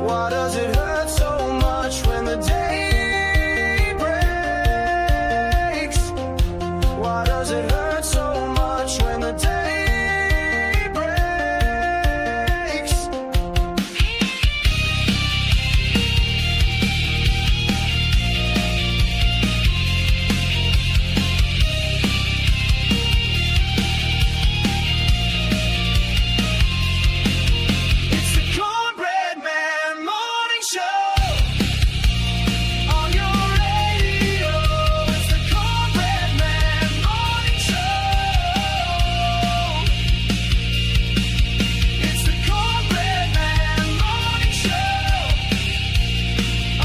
Why does it hurt so much when the day breaks? Why does it hurt so much when the day breaks? It's the Cornbread Man Morning Show on your radio. It's the Cornbread Man Morning Show. It's the Cornbread Man Morning Show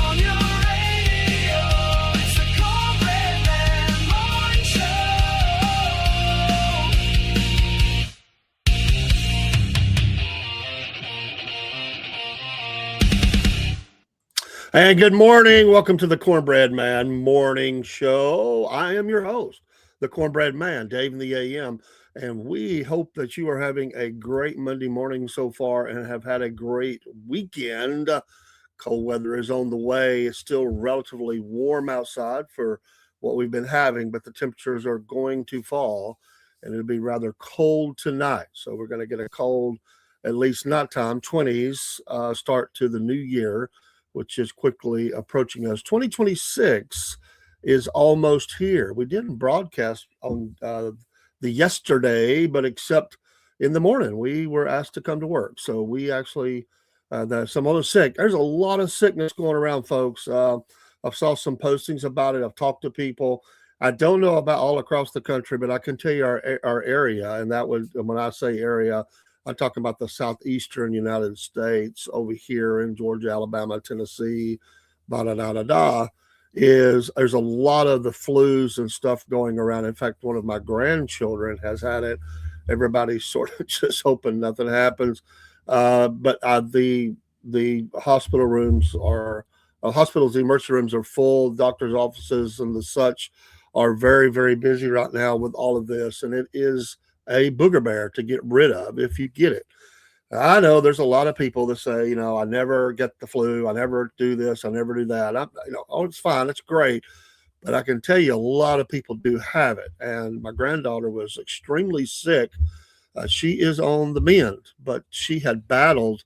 on your radio. It's the Cornbread Man Morning Show. And good morning. Welcome to the Cornbread Man Morning Show. I am your host, the Cornbread Man, Dave in the AM. And we hope that you are having a great Monday morning so far and have had a great weekend. Cold weather is on the way. It's still relatively warm outside for what we've been having, but the temperatures are going to fall and it'll be rather cold tonight. So we're going to get a cold, at least nighttime, 20s start to the new year, which is quickly approaching us. 2026 is almost here. We didn't broadcast on the yesterday, but except in the morning, we were asked to come to work. So we actually, someone was sick. There's a lot of sickness going around, folks. I've saw some postings about it. I've talked to people. I don't know about all across the country, but I can tell you our area, and that was, when I say area, I'm talking about the southeastern United States over here in Georgia, Alabama, Tennessee, there's a lot of the flus and stuff going around. In fact, one of my grandchildren has had it. Everybody's sort of just hoping nothing happens. But the hospital rooms hospitals, the emergency rooms are full. Doctors' offices and the such are very, very busy right now with all of this. And it is a booger bear to get rid of if you get it. I know there's a lot of people that say, I never get the flu. I never do this. I never do that. Oh, it's fine. It's great. but I can tell you a lot of people do have it. And my granddaughter was extremely sick. She is on the mend, but she had battled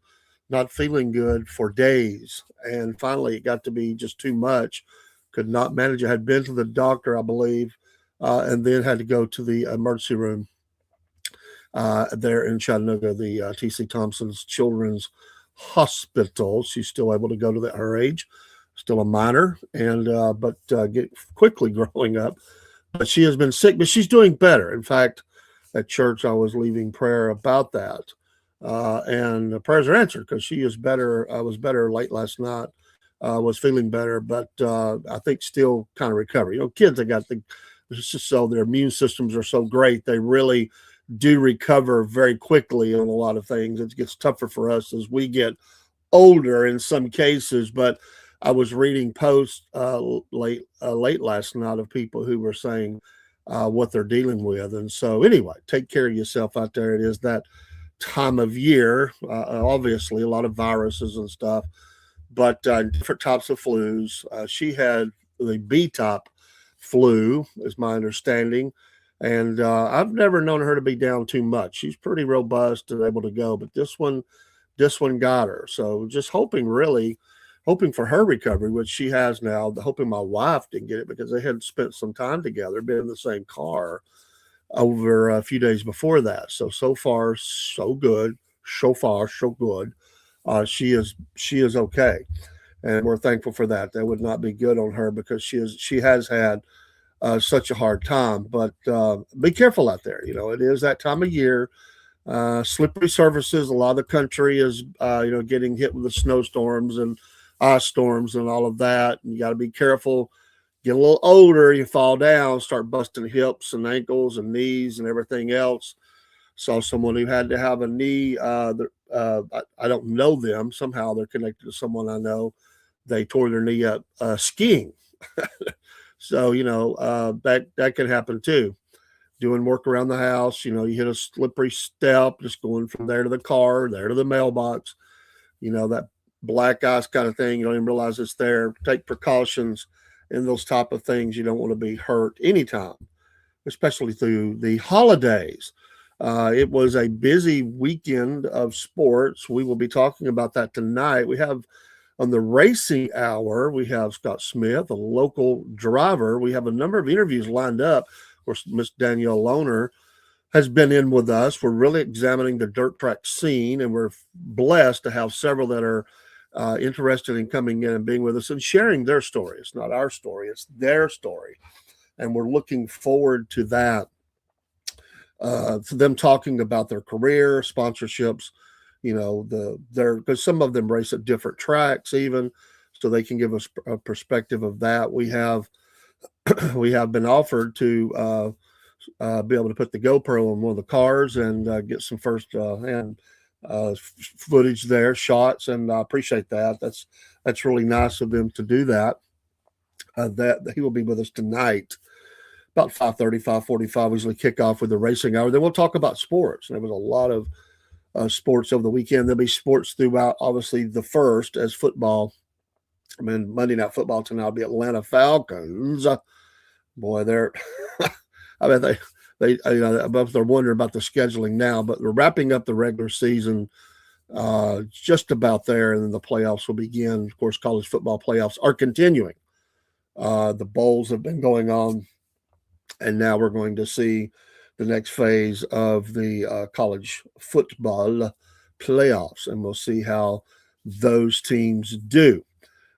not feeling good for days. And finally, it got to be just too much. Could not manage it. Had been to the doctor, I believe, and then had to go to the emergency room there in Chattanooga, the T.C. Thompson's Children's Hospital. She's still able to go to her age, still a minor, and but get quickly growing up. But she has been sick, but she's doing better. In fact, at church, I was leaving prayer about that, and the prayers are answered because she is better. I was better late last night. Was feeling better, but I think still kind of recovery. Kids, they got it's just so their immune systems are so great. They really do recover very quickly on a lot of things. It gets tougher for us as we get older in some cases, but I was reading posts late last night of people who were saying what they're dealing with. And so anyway, take care of yourself out there. It is that time of year, obviously a lot of viruses and stuff, but different types of flus. She had the B type flu, is my understanding. And I've never known her to be down too much. She's pretty robust and able to go, but this one got her. So just hoping for her recovery, which she has now. Hoping my wife didn't get it because they had spent some time together, been in the same car over a few days before that. So far, so good. So far, so good. She is okay, and we're thankful for that. That would not be good on her because she has had such a hard time. But be careful out there. It is that time of year. Slippery surfaces. A lot of the country is, getting hit with the snowstorms and ice storms and all of that. And you got to be careful. Get a little older, you fall down, start busting hips and ankles and knees and everything else. Saw someone who had to have a knee. I don't know them. Somehow they're connected to someone I know. They tore their knee up skiing. So that can happen too. Doing work around the house, you hit a slippery step, just going from there to the car, there to the mailbox, that black ice kind of thing. You don't even realize it's there. Take precautions in those type of things. You don't want to be hurt anytime, especially through the holidays. It was a busy weekend of sports. We will be talking about that tonight. We have on the racing hour, we have Scott Smith, a local driver. We have a number of interviews lined up. Of course, Miss Danielle Lohner has been in with us. We're really examining the dirt track scene, and we're blessed to have several that are interested in coming in and being with us and sharing their story. It's not our story, it's their story. And we're looking forward to that. For them talking about their career, sponsorships, because some of them race at different tracks even, so they can give us a perspective of that. We have been offered to be able to put the GoPro on one of the cars and get some first hand footage there, shots, and I appreciate that. That's really nice of them to do that. That he will be with us tonight about 5:30, 5:45. We usually kick off with the racing hour. Then we'll talk about sports. There was a lot of sports over the weekend. There'll be sports throughout, obviously, the first as football. Monday Night Football tonight will be Atlanta Falcons. Boy, they're, I mean, they're wondering about the scheduling now, but we're wrapping up the regular season just about there, and then the playoffs will begin. Of course, college football playoffs are continuing. The bowls have been going on, and now we're going to see the next phase of the college football playoffs, and we'll see how those teams do.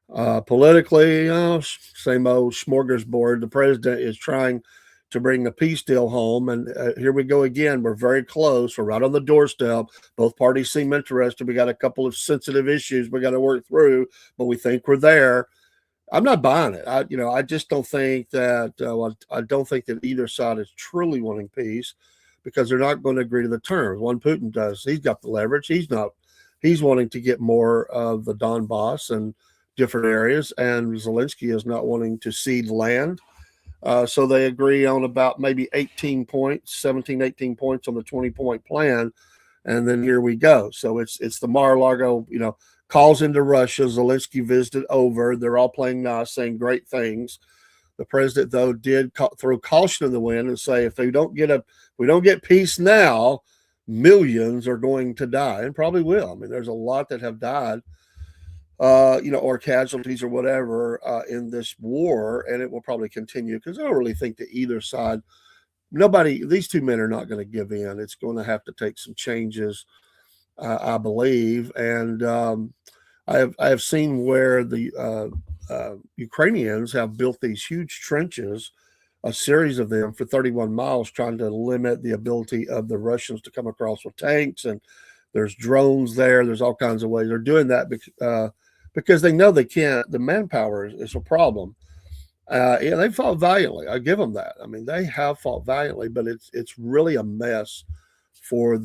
Politically, same old smorgasbord. The president is trying to bring the peace deal home, and here we go again. We're very close. We're right on the doorstep. Both parties seem interested. We got a couple of sensitive issues we got to work through, but we think we're there. I'm not buying it. I just don't think that. I don't think that either side is truly wanting peace, because they're not going to agree to the terms. One, Putin does. He's got the leverage. He's not. He's wanting to get more of the Donbass and different areas, and Zelensky is not wanting to cede land. So they agree on about maybe 18 points, 17, 18 points on the 20-point plan, and then here we go. So it's the Mar-a-Lago, calls into Russia. Zelensky visited over. They're all playing nice, saying great things. The president, though, did throw caution in the wind and say, if we don't get peace now, millions are going to die, and probably will. I mean, there's a lot that have died, or casualties or whatever in this war, and it will probably continue because I don't really think that either side, these two men are not going to give in. It's going to have to take some changes, I believe, and I have seen where the Ukrainians have built these huge trenches, a series of them for 31 miles, trying to limit the ability of the Russians to come across with tanks. And there's drones there. There's all kinds of ways they're doing that because they know they can't. The manpower is a problem. Yeah, they fought valiantly. I give them that. I mean, they have fought valiantly, but it's really a mess for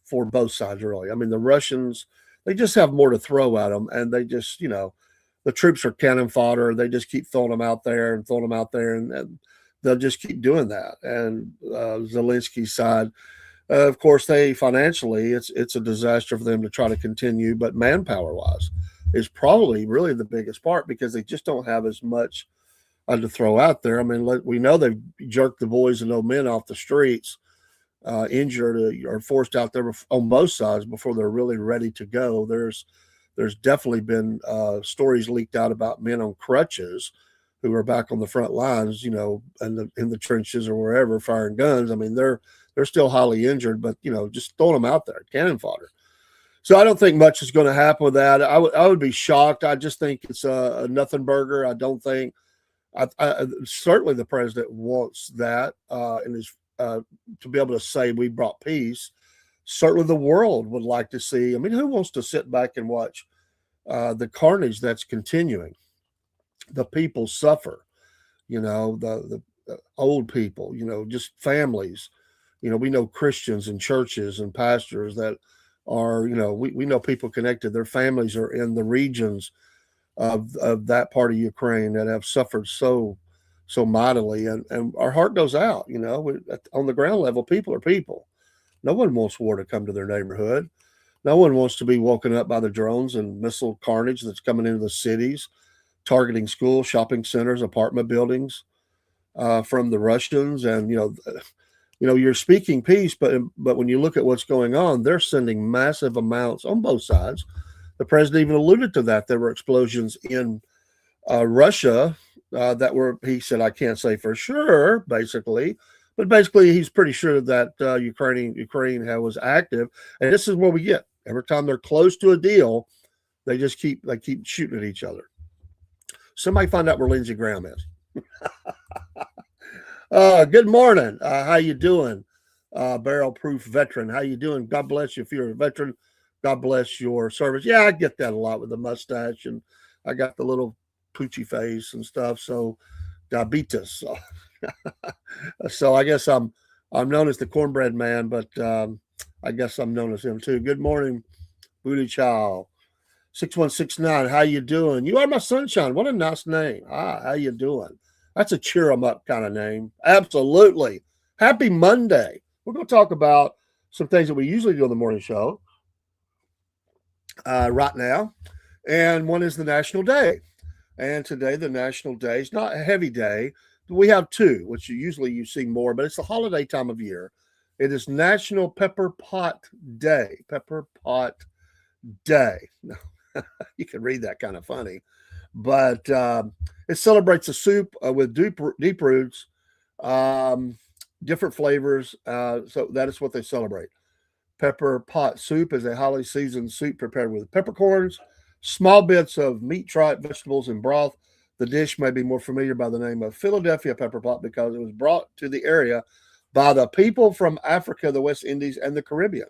for both sides. Really, I mean, the Russians, they just have more to throw at them, and they just the troops are cannon fodder. They just keep throwing them out there and throwing them out there, and they'll just keep doing that. And Zelensky's side, of course, financially, it's a disaster for them to try to continue, but manpower wise is probably really the biggest part because they just don't have as much to throw out there. I mean, we know they've jerked the boys and old men off the streets, injured or forced out there on both sides before they're really ready to go. There's definitely been stories leaked out about men on crutches who are back on the front lines, in the trenches or wherever, firing guns. I mean, they're still highly injured, but just throwing them out there, cannon fodder. So I don't think much is going to happen with that. I would be shocked. I just think it's a nothing burger. I don't think. Certainly the president wants that and is to be able to say we brought peace. Certainly the world would like to see. I mean, who wants to sit back and watch the carnage that's continuing? The people suffer, the old people, just families. We know Christians and churches and pastors that are, we know people connected. Their families are in the regions of that part of Ukraine that have suffered so mightily. And our heart goes out, on the ground level, people are people. No one wants war to come to their neighborhood. No one wants to be woken up by the drones and missile carnage that's coming into the cities, targeting schools, shopping centers, apartment buildings from the Russians. And, you're speaking peace, but when you look at what's going on, they're sending massive amounts on both sides. The president even alluded to that. There were explosions in Russia that were, he said, I can't say for sure, basically. But basically, he's pretty sure that Ukraine was active. And this is what we get. Every time they're close to a deal, they keep shooting at each other. Somebody find out where Lindsey Graham is. Good morning. How you doing? Barrel-proof veteran. How you doing? God bless you if you're a veteran. God bless your service. Yeah, I get that a lot with the mustache, and I got the little poochy face and stuff. So diabetes. So I guess I'm known as the Cornbread Man, but I guess I'm known as him too. Good morning, Booty Chow. 6169, how you doing? You are my sunshine. What a nice name. How you doing? That's a cheer 'em up kind of name. Absolutely. Happy Monday. We're going to talk about some things that we usually do on the morning show right now. And one is the National Day. And today, the National Day is not a heavy day. We have two, which you see more, but it's the holiday time of year. It is National Pepper Pot Day. Pepper Pot Day. You can read that kind of funny, but it celebrates a soup with deep roots, different flavors. So that is what they celebrate. Pepper pot soup is a highly seasoned soup prepared with peppercorns, small bits of meat, tripe, vegetables, and broth. The dish may be more familiar by the name of Philadelphia pepper pot because it was brought to the area by the people from Africa, the West Indies, and the Caribbean.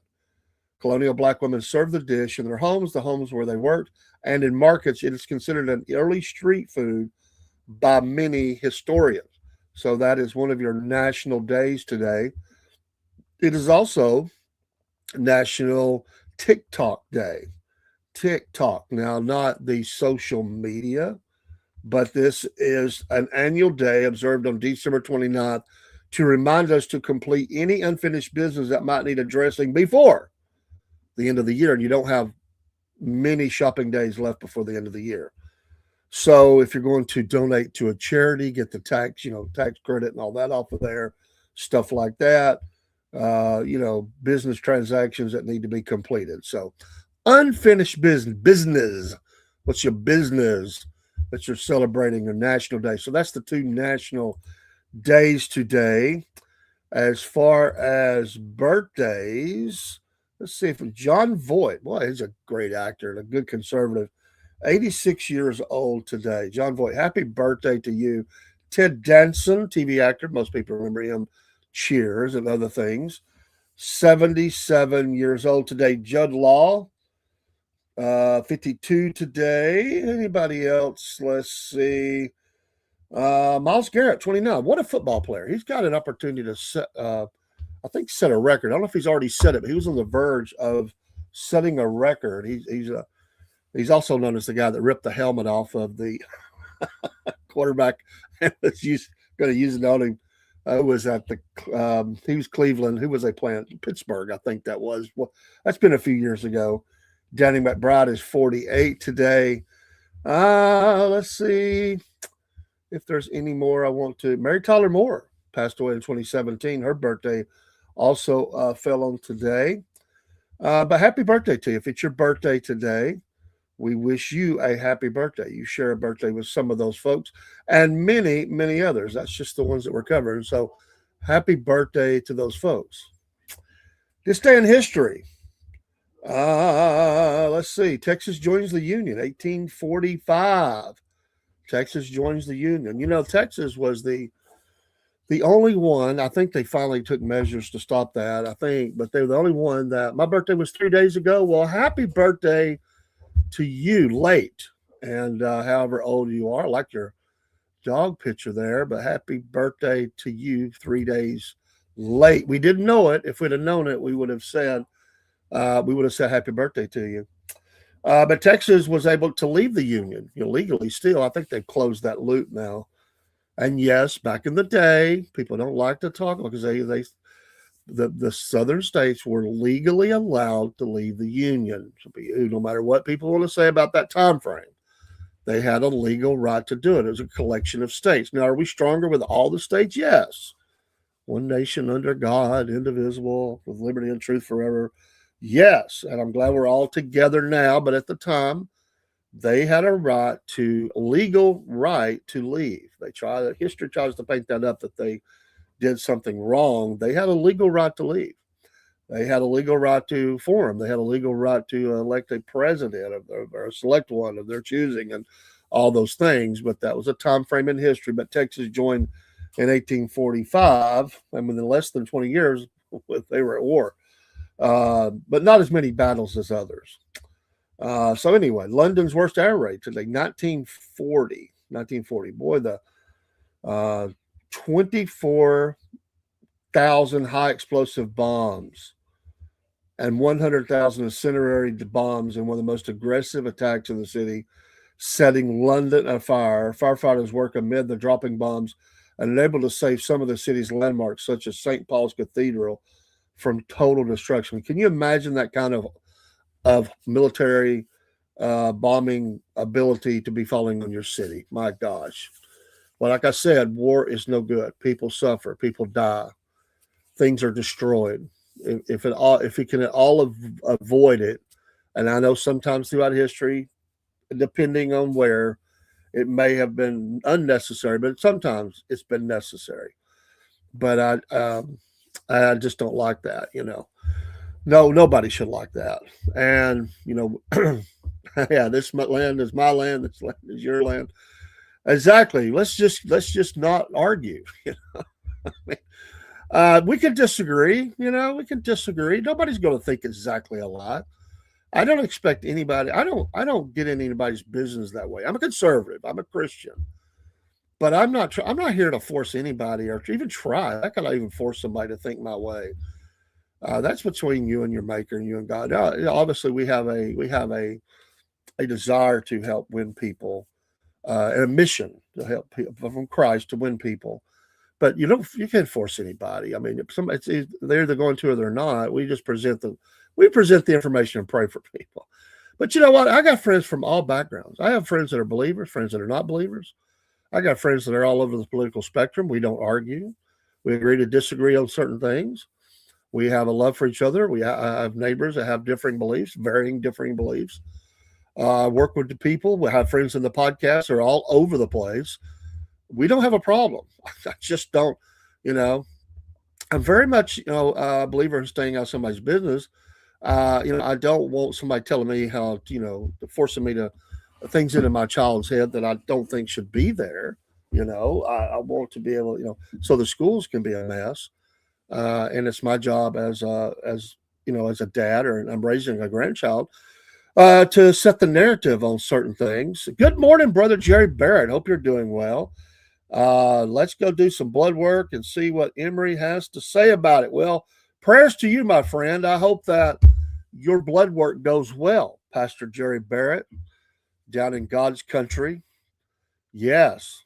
Colonial black women served the dish in their homes, the homes where they worked, and in markets. It is considered an early street food by many historians. So that is one of your national days today. It is also National TikTok Day. TikTok. Now, not the social media, but this is an annual day observed on December 29th to remind us to complete any unfinished business that might need addressing before the end of the year. And you don't have many shopping days left before the end of the year. So if you're going to donate to a charity, get the tax, tax credit and all that off of there, stuff like that. Business transactions that need to be completed. So unfinished business. What's your business that you're celebrating a national day? So that's the two national days today. As far as birthdays, let's see if John Voight, boy, he's a great actor and a good conservative. 86 years old today. John Voight, happy birthday to you. Ted Danson, TV actor, most people remember him, Cheers and other things. 77 years old today. Judd Law, 52 today. Anybody else? Let's see. Miles Garrett, 29. What a football player. He's got an opportunity to set, set a record. I don't know if he's already set it, but he was on the verge of setting a record. He's also known as the guy that ripped the helmet off of the quarterback and was going to use it on him. Was at the he was Cleveland. Who was they playing? Pittsburgh, I think that was. Well, that's been a few years ago. Danny McBride is 48 today. Let's see if there's any more I want to. Mary Tyler Moore passed away in 2017. Her birthday also fell on today. But happy birthday to you. If it's your birthday today, we wish you a happy birthday. You share a birthday with some of those folks and many, many others. That's just the ones that we're covering. So happy birthday to those folks. This day in history. Let's see. Texas joins the Union, 1845. Texas joins the Union. Texas was the only one. I think they finally took measures to stop that, I think, but they were the only one that my birthday was 3 days ago. Well, happy birthday to you late. And however old you are, I like your dog picture there, but happy birthday to you 3 days late. We didn't know it. If we'd have known it, we would have said happy birthday to you. But Texas was able to leave the Union, legally still. I think they've closed that loop now. And yes, back in the day, people don't like to talk because the southern states were legally allowed to leave the Union. So no matter what people want to say about that time frame, they had a legal right to do it. It was a collection of states. Now, are we stronger with all the states? Yes. One nation under God, indivisible, with liberty and truth forever. Yes. And I'm glad we're all together now. But at the time, they had a legal right to leave. History tries to paint that up that they did something wrong. They had a legal right to leave. They had a legal right to form. They had a legal right to elect a president or select one of their choosing and all those things. But that was a time frame in history. But Texas joined in 1845, and within less than 20 years, they were at war. But not as many battles as others. So anyway, London's worst air raid today, 1940. Boy, the 24,000 high explosive bombs and 100,000 incendiary bombs in one of the most aggressive attacks in the city, setting London afire. Firefighters work amid the dropping bombs and able to save some of the city's landmarks, such as St. Paul's Cathedral, from total destruction. Can you imagine that kind of military bombing ability to be falling on your city? My gosh. Well, like I said, war is no good. People suffer. People die. Things are destroyed. If we can at all avoid it, and I know sometimes throughout history, depending on where, it may have been unnecessary, but sometimes it's been necessary. But I just don't like that. No, nobody should like that. And yeah, this land is my land. This land is your land. Exactly. Let's just not argue. We can disagree. We can disagree. Nobody's going to think exactly alike. I don't expect anybody. I don't get in anybody's business that way. I'm a conservative. I'm a Christian, but I'm not here to force anybody or to even try. I cannot even force somebody to think my way. That's between you and your maker and you and God. Obviously, we have a desire to help win people, and a mission to help people from Christ to win people. But you can't force anybody. I mean, they're either going to or they're not. We just present the information and pray for people. But you know what? I got friends from all backgrounds. I have friends that are believers, friends that are not believers. I got friends that are all over the political spectrum. We don't argue. We agree to disagree on certain things. We have a love for each other. I have neighbors that have differing beliefs. Work with the people. We have friends in the podcast that are all over the place. We don't have a problem. I just don't, you know, I'm very much, a believer in staying out of somebody's business. I don't want somebody telling me how, forcing me to things into my child's head that I don't think should be there. I want to be able, so the schools can be a mess. And it's my job as a dad, or I'm raising a grandchild, to set the narrative on certain things. Good morning, brother Jerry Barrett. Hope you're doing well. Let's go do some blood work and see what Emery has to say about it. Well, prayers to you, my friend. I hope that your blood work goes well, Pastor Jerry Barrett, down in God's country. Yes.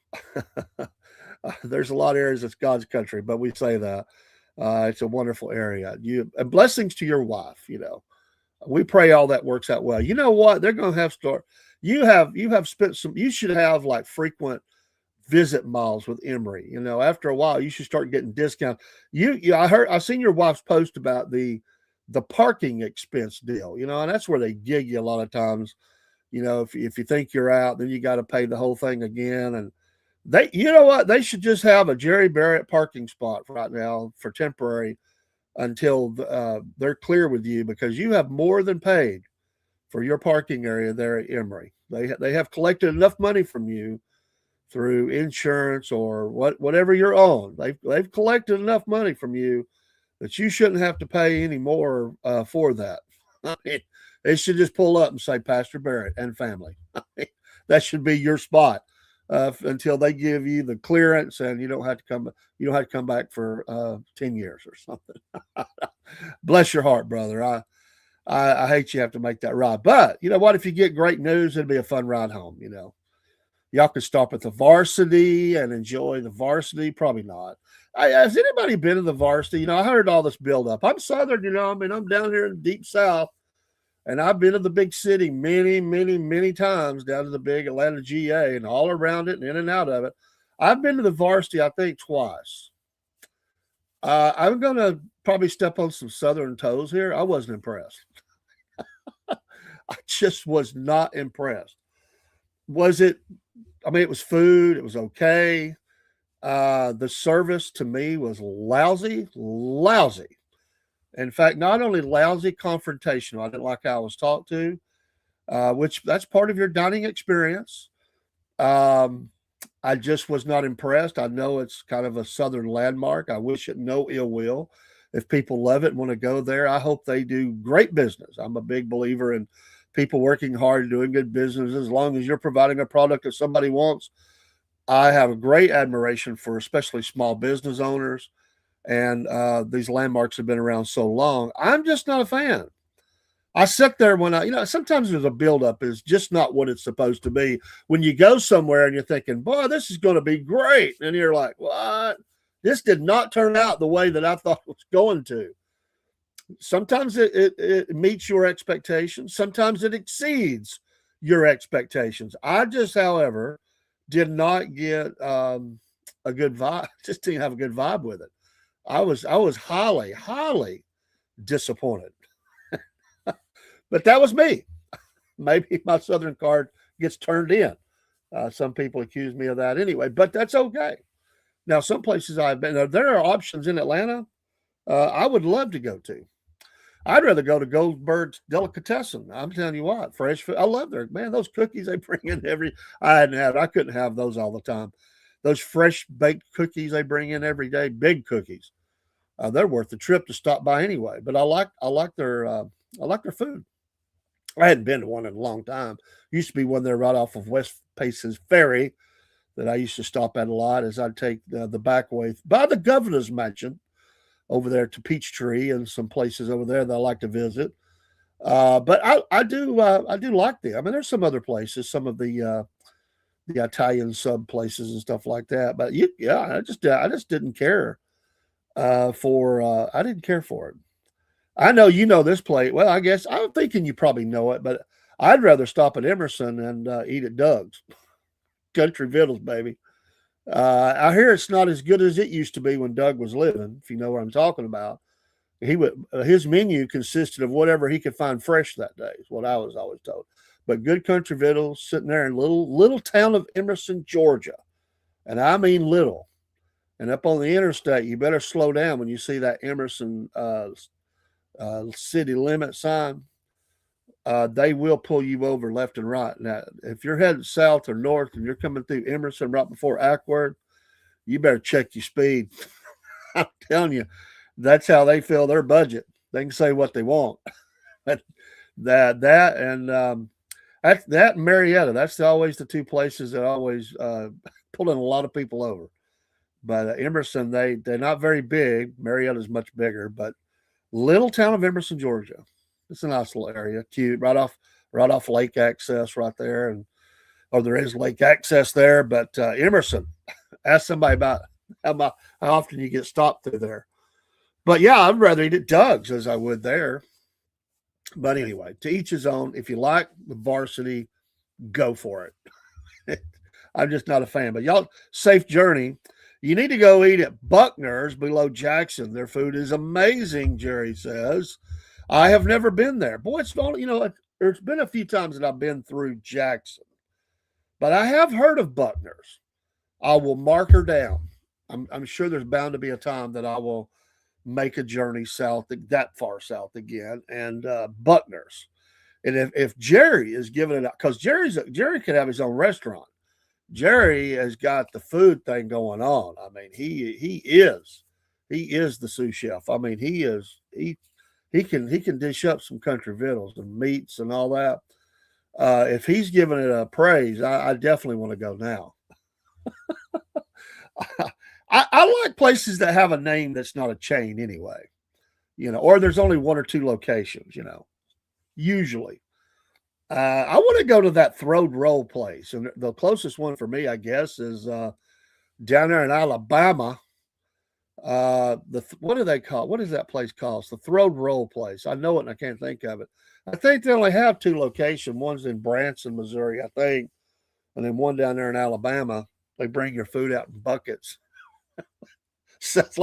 There's a lot of areas that's God's country, but we say that. It's a wonderful area. And blessings to your wife. We pray all that works out well. You know what? They're going to have start. You have spent some. You should have like frequent visit miles with Emery. After a while, you should start getting discounts. I seen your wife's post about the parking expense deal. And that's where they gig you a lot of times. If you think you're out, then you got to pay the whole thing again. And you know what? They should just have a Jerry Barrett parking spot right now for temporary until they're clear with you, because you have more than paid for your parking area there at Emery. They have collected enough money from you through insurance or whatever you're on. They've collected enough money from you that you shouldn't have to pay any more for that. They should just pull up and say Pastor Barrett and family. That should be your spot until they give you the clearance, and you don't have to come. You don't have to come back for 10 years or something. Bless your heart, brother. I hate you have to make that ride, but you know what? If you get great news, it'll be a fun ride home. Y'all can stop at the varsity and enjoy the varsity. Probably not. Has anybody been to the varsity? I heard all this build up. I'm Southern, I'm down here in the deep South, and I've been to the big city many, many, many times, down to the big Atlanta GA and all around it and in and out of it. I've been to the varsity, I think, twice. I'm going to probably step on some Southern toes here. I wasn't impressed. I just was not impressed. Was it? It was food. It was okay. The service to me was lousy. In fact, not only lousy, confrontational. I didn't like how I was talked to, which that's part of your dining experience. I just was not impressed. I know it's kind of a Southern landmark. I wish it no ill will. If people love it and want to go there, I hope they do great business. I'm a big believer in people working hard, doing good business, as long as you're providing a product that somebody wants. I have a great admiration for especially small business owners, and these landmarks have been around so long. I'm just not a fan. I sit there when sometimes there's a buildup is just not what it's supposed to be. When you go somewhere and you're thinking, boy, this is going to be great. And you're like, what? This did not turn out the way that I thought it was going to. Sometimes it meets your expectations. Sometimes it exceeds your expectations. I just, however, did not get a good vibe. Just didn't have a good vibe with it. I was highly, highly disappointed. But that was me. Maybe my Southern card gets turned in. Some people accuse me of that anyway, but that's okay. Now, some places I've been, there are options in Atlanta I would love to go to. I'd rather go to Goldberg's Delicatessen. I'm telling you what, fresh food. I love their, man, those cookies they bring in I couldn't have those all the time. Those fresh baked cookies they bring in every day, big cookies. They're worth the trip to stop by anyway. But I like their food. I hadn't been to one in a long time. Used to be one there right off of West Paces Ferry that I used to stop at a lot as I'd take the back way by the governor's mansion over there to Peachtree and some places over there that I like to visit. But I do like them. There's some other places, some of the Italian sub places and stuff like that. But I just didn't care I didn't care for it. I know you know this place. Well, I guess I'm thinking you probably know it, but I'd rather stop at Emerson and eat at Doug's. Country Vittles, baby. I hear it's not as good as it used to be when Doug was living, if you know what I'm talking about. He would his menu consisted of whatever he could find fresh that day, is what I was always told. But good country vittles sitting there in little town of Emerson, Georgia. And I mean little. And up on the interstate, you better slow down when you see that Emerson city limit sign. They will pull you over left and right. Now, if you're headed south or north and you're coming through Emerson right before Ackward, you better check your speed. I'm telling you, that's how they fill their budget. They can say what they want. that and that and Marietta. That's always the two places that always pulling a lot of people over. But Emerson, they're not very big. Marietta's much bigger, but little town of Emerson, Georgia. It's a nice little area, cute, right off lake access right there, and or there is lake access there. But Emerson, ask somebody about how often you get stopped through there. But yeah, I'd rather eat at Doug's as I would there. But anyway, to each his own. If you like the varsity, go for it. I'm just not a fan. But y'all, safe journey. You need to go eat at Buckner's below Jackson. Their food is amazing, Jerry says. I have never been there. Boy, it's only, there's been a few times that I've been through Jackson. But I have heard of Buckner's. I will mark her down. I'm sure there's bound to be a time that I will make a journey south, that far south again, and Buckner's. And if Jerry is giving it out, because Jerry could have his own restaurant. Jerry has got the food thing going on. I mean, he is the sous chef. I mean, he can dish up some country vittles and meats and all that. If he's giving it a praise, I definitely want to go now. I like places that have a name that's not a chain anyway, or there's only one or two locations, usually. I want to go to that throwed roll place. And the closest one for me, I guess, is down there in Alabama. What do they call it? What is that place called? It's the throwed roll place. I know it and I can't think of it. I think they only have two locations. One's in Branson, Missouri, I think, and then one down there in Alabama. They bring your food out in buckets. sounds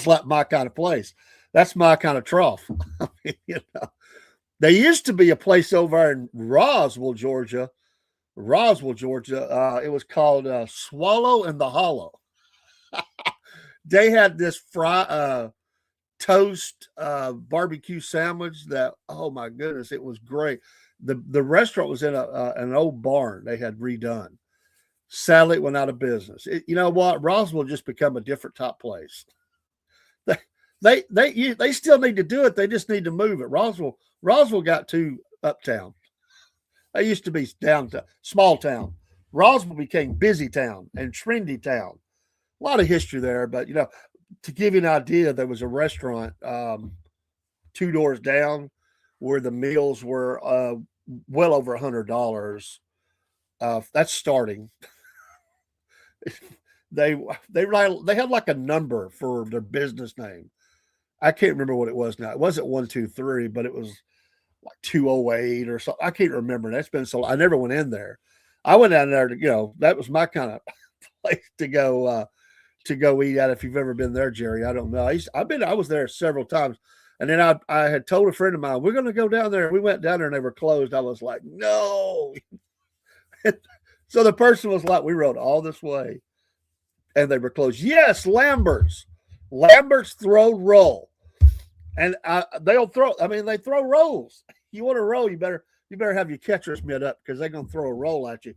like my kind of place. That's my kind of trough. I mean, there used to be a place over in Roswell, Georgia. It was called Swallow in the Hollow. They had this toast barbecue sandwich that, oh my goodness, it was great. The restaurant was in an old barn they had redone. Sadly, it went out of business. You know what? Roswell just become a different top place. They still need to do it. They just need to move it. Roswell got too uptown. They used to be downtown, small town. Roswell became busy town and trendy town. A lot of history there, but to give you an idea, there was a restaurant 2 doors down where the meals were well over $100. That's starting. They had like a number for their business name. I can't remember what it was now. It wasn't 123, but it was like 208 or something. I can't remember. That's been so. I never went in there. I went down there to that was my kind of place to go eat at. If you've ever been there, Jerry, I don't know. I was there several times, and then I had told a friend of mine we're going to go down there. We went down there and they were closed. I was like, no. So the person was like, we rode all this way and they were closed. Yes, Lambert's throw roll. And they throw rolls. You want a roll, you better have your catcher's mitt up because they're going to throw a roll at you.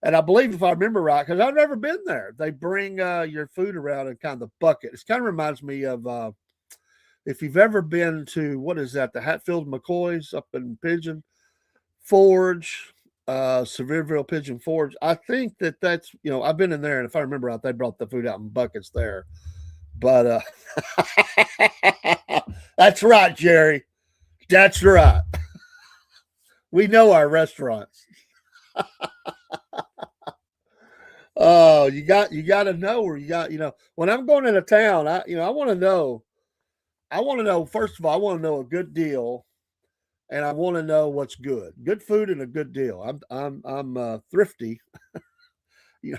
And I believe, if I remember right, because I've never been there, they bring your food around in kind of the bucket. It kind of reminds me of if you've ever been to, what is that, the Hatfield McCoys up in Pigeon Forge, Sevierville Pigeon Forge. I think that's, I've been in there, and if I remember right, they brought the food out in buckets there. But that's right, Jerry. That's right. We know our restaurants. Oh, you got to know where you got, when I'm going into town, I want to know, first of all, I want to know a good deal and I want to know what's good. Good food and a good deal. I'm thrifty. You know,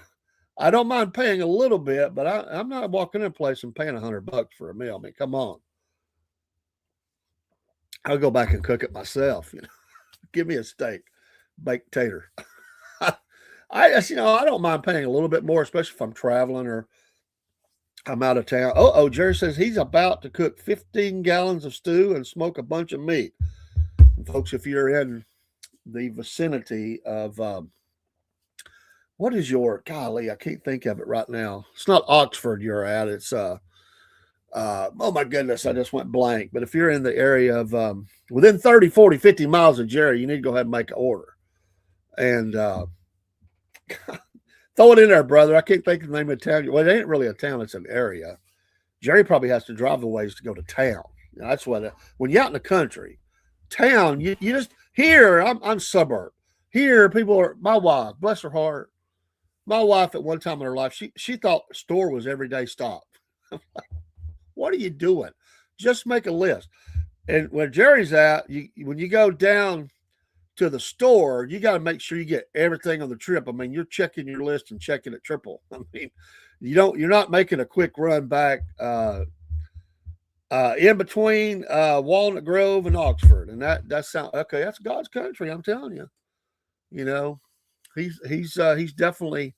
I don't mind paying a little bit, but I'm not walking in a place and paying $100 for a meal. I mean, come on. I'll go back and cook it myself. Give me a steak, baked tater. I don't mind paying a little bit more, especially if I'm traveling or I'm out of town. Jerry says he's about to cook 15 gallons of stew and smoke a bunch of meat. And folks, if you're in the vicinity of what is your golly, I can't think of it right now. It's not Oxford you're at. It's oh my goodness, I just went blank. But if you're in the area of within 30, 40, 50 miles of Jerry, you need to go ahead and make an order. And throw it in there, brother. I can't think of the name of the town. Well, it ain't really a town, it's an area. Jerry probably has to drive the ways to go to town. That's what when you're out in the country, town, you just here, I'm suburb. Here, people are my wife, bless her heart. My wife at one time in her life, she thought store was everyday stop. What are you doing? Just make a list. And when Jerry's at, when you go down to the store, you got to make sure you get everything on the trip. I mean, you're checking your list and checking it triple. I mean, you're not making a quick run back in between Walnut Grove and Oxford. And that sounds okay. That's God's country. I'm telling you, he's definitely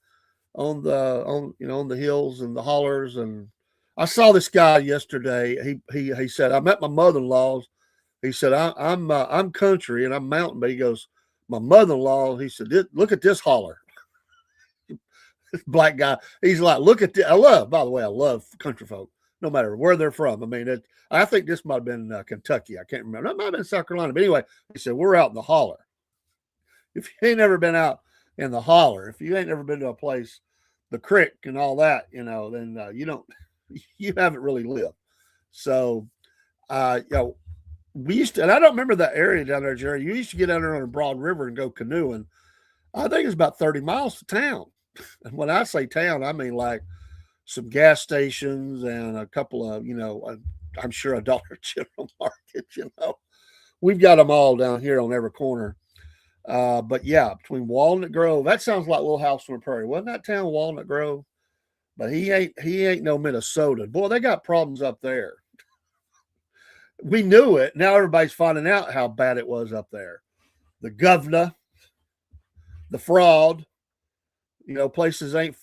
on the hills and the hollers. And I saw this guy yesterday. He said, I'm at my mother-in-law's. He said, I'm country and I'm mountain, but he goes, my mother-in-law, he said, look at this holler. Black guy. He's like, look at this. By the way, I love country folk, no matter where they're from. I mean, I think this might have been Kentucky. I can't remember. That might have been South Carolina. But anyway, he said, we're out in the holler. If you ain't never been out in the holler, if you ain't never been to a place, the creek and all that, then you haven't really lived. So, we used to, and I don't remember that area down there, Jerry. You used to get down there on a broad river and go canoeing. I think it's about 30 miles to town. And when I say town, I mean like some gas stations and a couple of, I'm sure a Dollar General Market, We've got them all down here on every corner. But yeah, between Walnut Grove, that sounds like Little House on the Prairie. Wasn't that town Walnut Grove? But he ain't no Minnesota. Boy, they got problems up there. We knew it. Now everybody's finding out how bad it was up there. The governor, the fraud, places ain't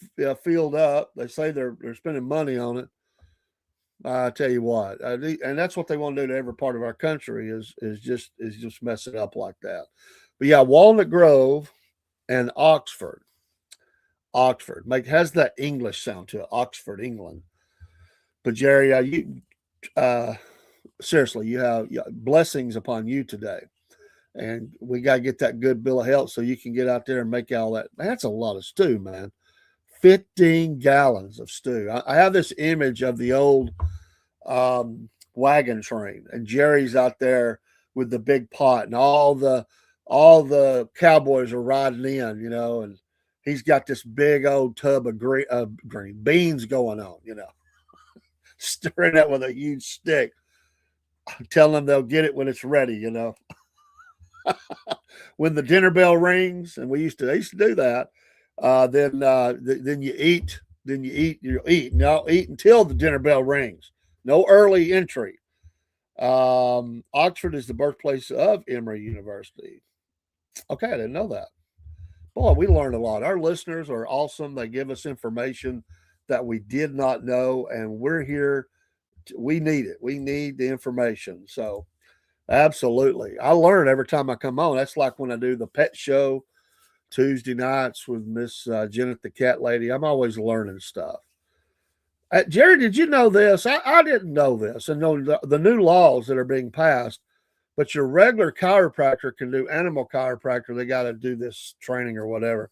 filled up. They say they're spending money on it. I tell you what, and that's what they want to do to every part of our country is just mess it up like that. But yeah, Walnut Grove and Oxford has that English sound to it. Oxford, England. But Jerry, seriously, you have blessings upon you today. And we got to get that good bill of health so you can get out there and make all that. That's a lot of stew, man. 15 gallons of stew. I have this image of the old wagon train, and Jerry's out there with the big pot, and all the cowboys are riding in, and he's got this big old tub of green beans going on, stirring it with a huge stick. Telling them they'll get it when it's ready, When the dinner bell rings, and they used to do that, then you eat, Now eat until the dinner bell rings. No early entry. Oxford is the birthplace of Emory University. Okay, I didn't know that. Boy, we learned a lot. Our listeners are awesome. They give us information that we did not know, and we're here. We need it. We need the information. So, absolutely. I learn every time I come on. That's like when I do the pet show Tuesday nights with Miss Janet, the cat lady. I'm always learning stuff. Jerry, did you know this? I didn't know this. And know the new laws that are being passed, but your regular chiropractor can do animal chiropractor. They got to do this training or whatever.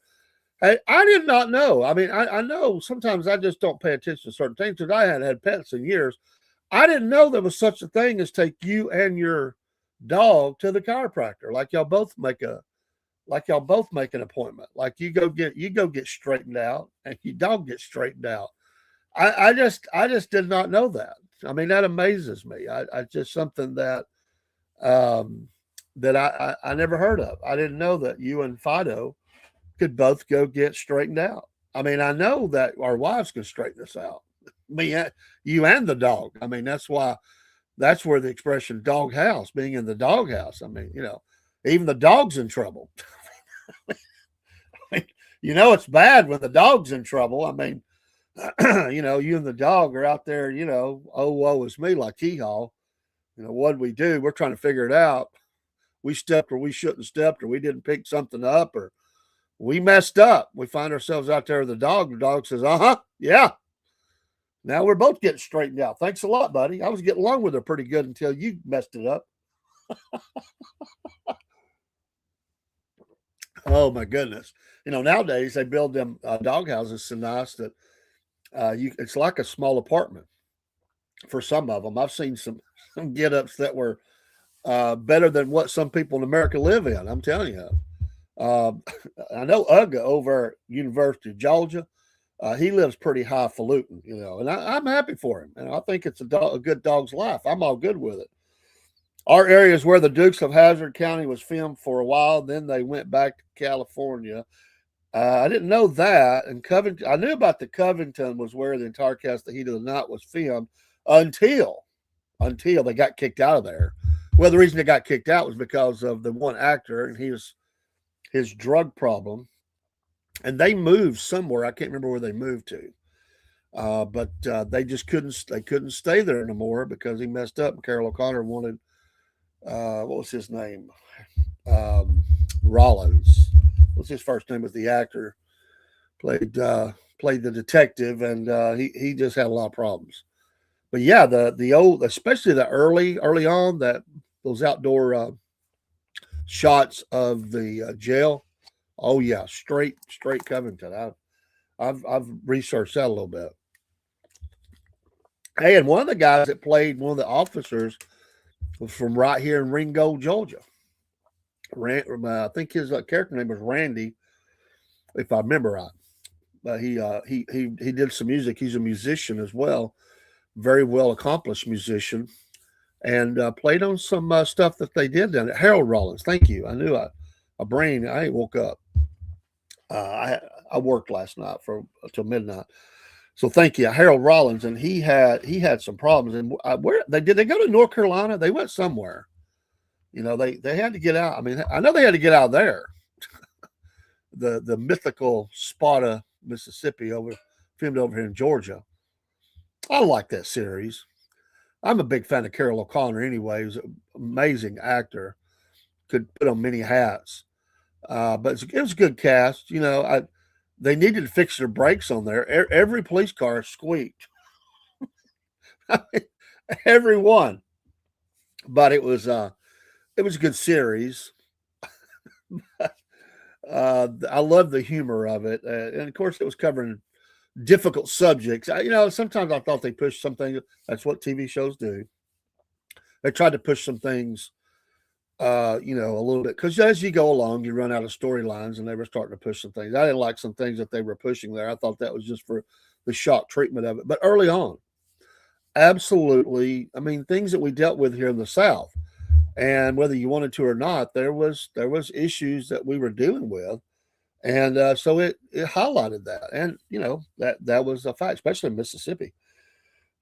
I did not know. I mean, I know sometimes I just don't pay attention to certain things because I hadn't had pets in years. I didn't know there was such a thing as take you and your dog to the chiropractor. Like y'all both make an appointment. Like you go get straightened out and your dog gets straightened out. I just did not know that. I mean, that amazes me. I just something that that I never heard of. I didn't know that you and Fido could both go get straightened out. I mean, I know that our wives can straighten us out. Me, you and the dog. I mean, that's where the expression dog house, being in the dog house. I mean, even the dog's in trouble. It's bad when the dog's in trouble. I mean, you and the dog are out there, oh, woe is me, like hee haw. What we do? We're trying to figure it out. We stepped where we shouldn't have stepped, or we didn't pick something up, or we messed up. We find ourselves out there with the dog. The dog says, yeah. Now we're both getting straightened out. Thanks a lot, buddy. I was getting along with her pretty good until you messed it up. Oh my goodness. Nowadays they build them dog houses so nice that it's like a small apartment for some of them. I've seen some get ups that were better than what some people in America live in. I'm telling you. I know Uga over at University of Georgia. He lives pretty highfalutin, and I'm happy for him. And I think it's a good dog's life. I'm all good with it. Our area is where the Dukes of Hazzard County was filmed for a while. Then they went back to California. I didn't know that. And Covington, I knew about the Covington was where the entire cast of The Heat of the Night was filmed until they got kicked out of there. Well, the reason they got kicked out was because of the one actor and his drug problem. And they moved somewhere. I can't remember where they moved to. But they just couldn't stay there anymore because he messed up. And Carol O'Connor wanted what was his name? Rollins. What's his first name? Was the actor played the detective, and he just had a lot of problems. But yeah, the old, especially the early on, that those outdoor shots of the jail. Oh yeah, straight Covington. I've researched that a little bit. Hey, and one of the guys that played one of the officers was from right here in Ringgold, Georgia. I think his character name was Randy, if I remember right. But he did some music. He's a musician as well, very well accomplished musician, and played on some stuff that they did down at Harold Rollins. Thank you. I knew a brain. I ain't woke up. I worked last night till midnight. So thank you, Harold Rollins, and he had some problems. And where they go to North Carolina? They went somewhere. They had to get out. I mean, I know they had to get out of there. the mythical Sparta, Mississippi, filmed over here in Georgia. I like that series. I'm a big fan of Carol O'Connor anyway. He was an amazing actor. Could put on many hats. But it was a good cast. They needed to fix their brakes on there. Every police car squeaked. Every one. But it was a good series. I love the humor of it, and of course, it was covering difficult subjects. Sometimes I thought they pushed something. That's what TV shows do. They tried to push some things, a little bit, because as you go along, you run out of storylines, and they were starting to push some things. I didn't like some things that they were pushing there. I thought that was just for the shock treatment of it. But early on, absolutely. I mean, things that we dealt with here in the South, and whether you wanted to or not, there was issues that we were dealing with, and so it highlighted that, and that was a fact, especially in Mississippi.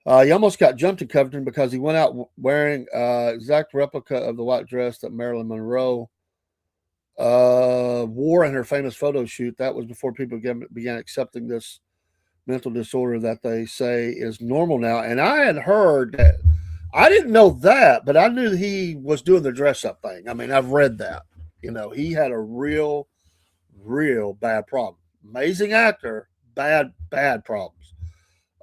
He almost got jumped in Covington because he went out wearing exact replica of the white dress that Marilyn Monroe wore in her famous photo shoot. That was before people began accepting this mental disorder that they say is normal now. And I had heard that, I didn't know that, but I knew he was doing the dress up thing. I mean, I've read that. He had a real bad problem. Amazing actor, bad problems.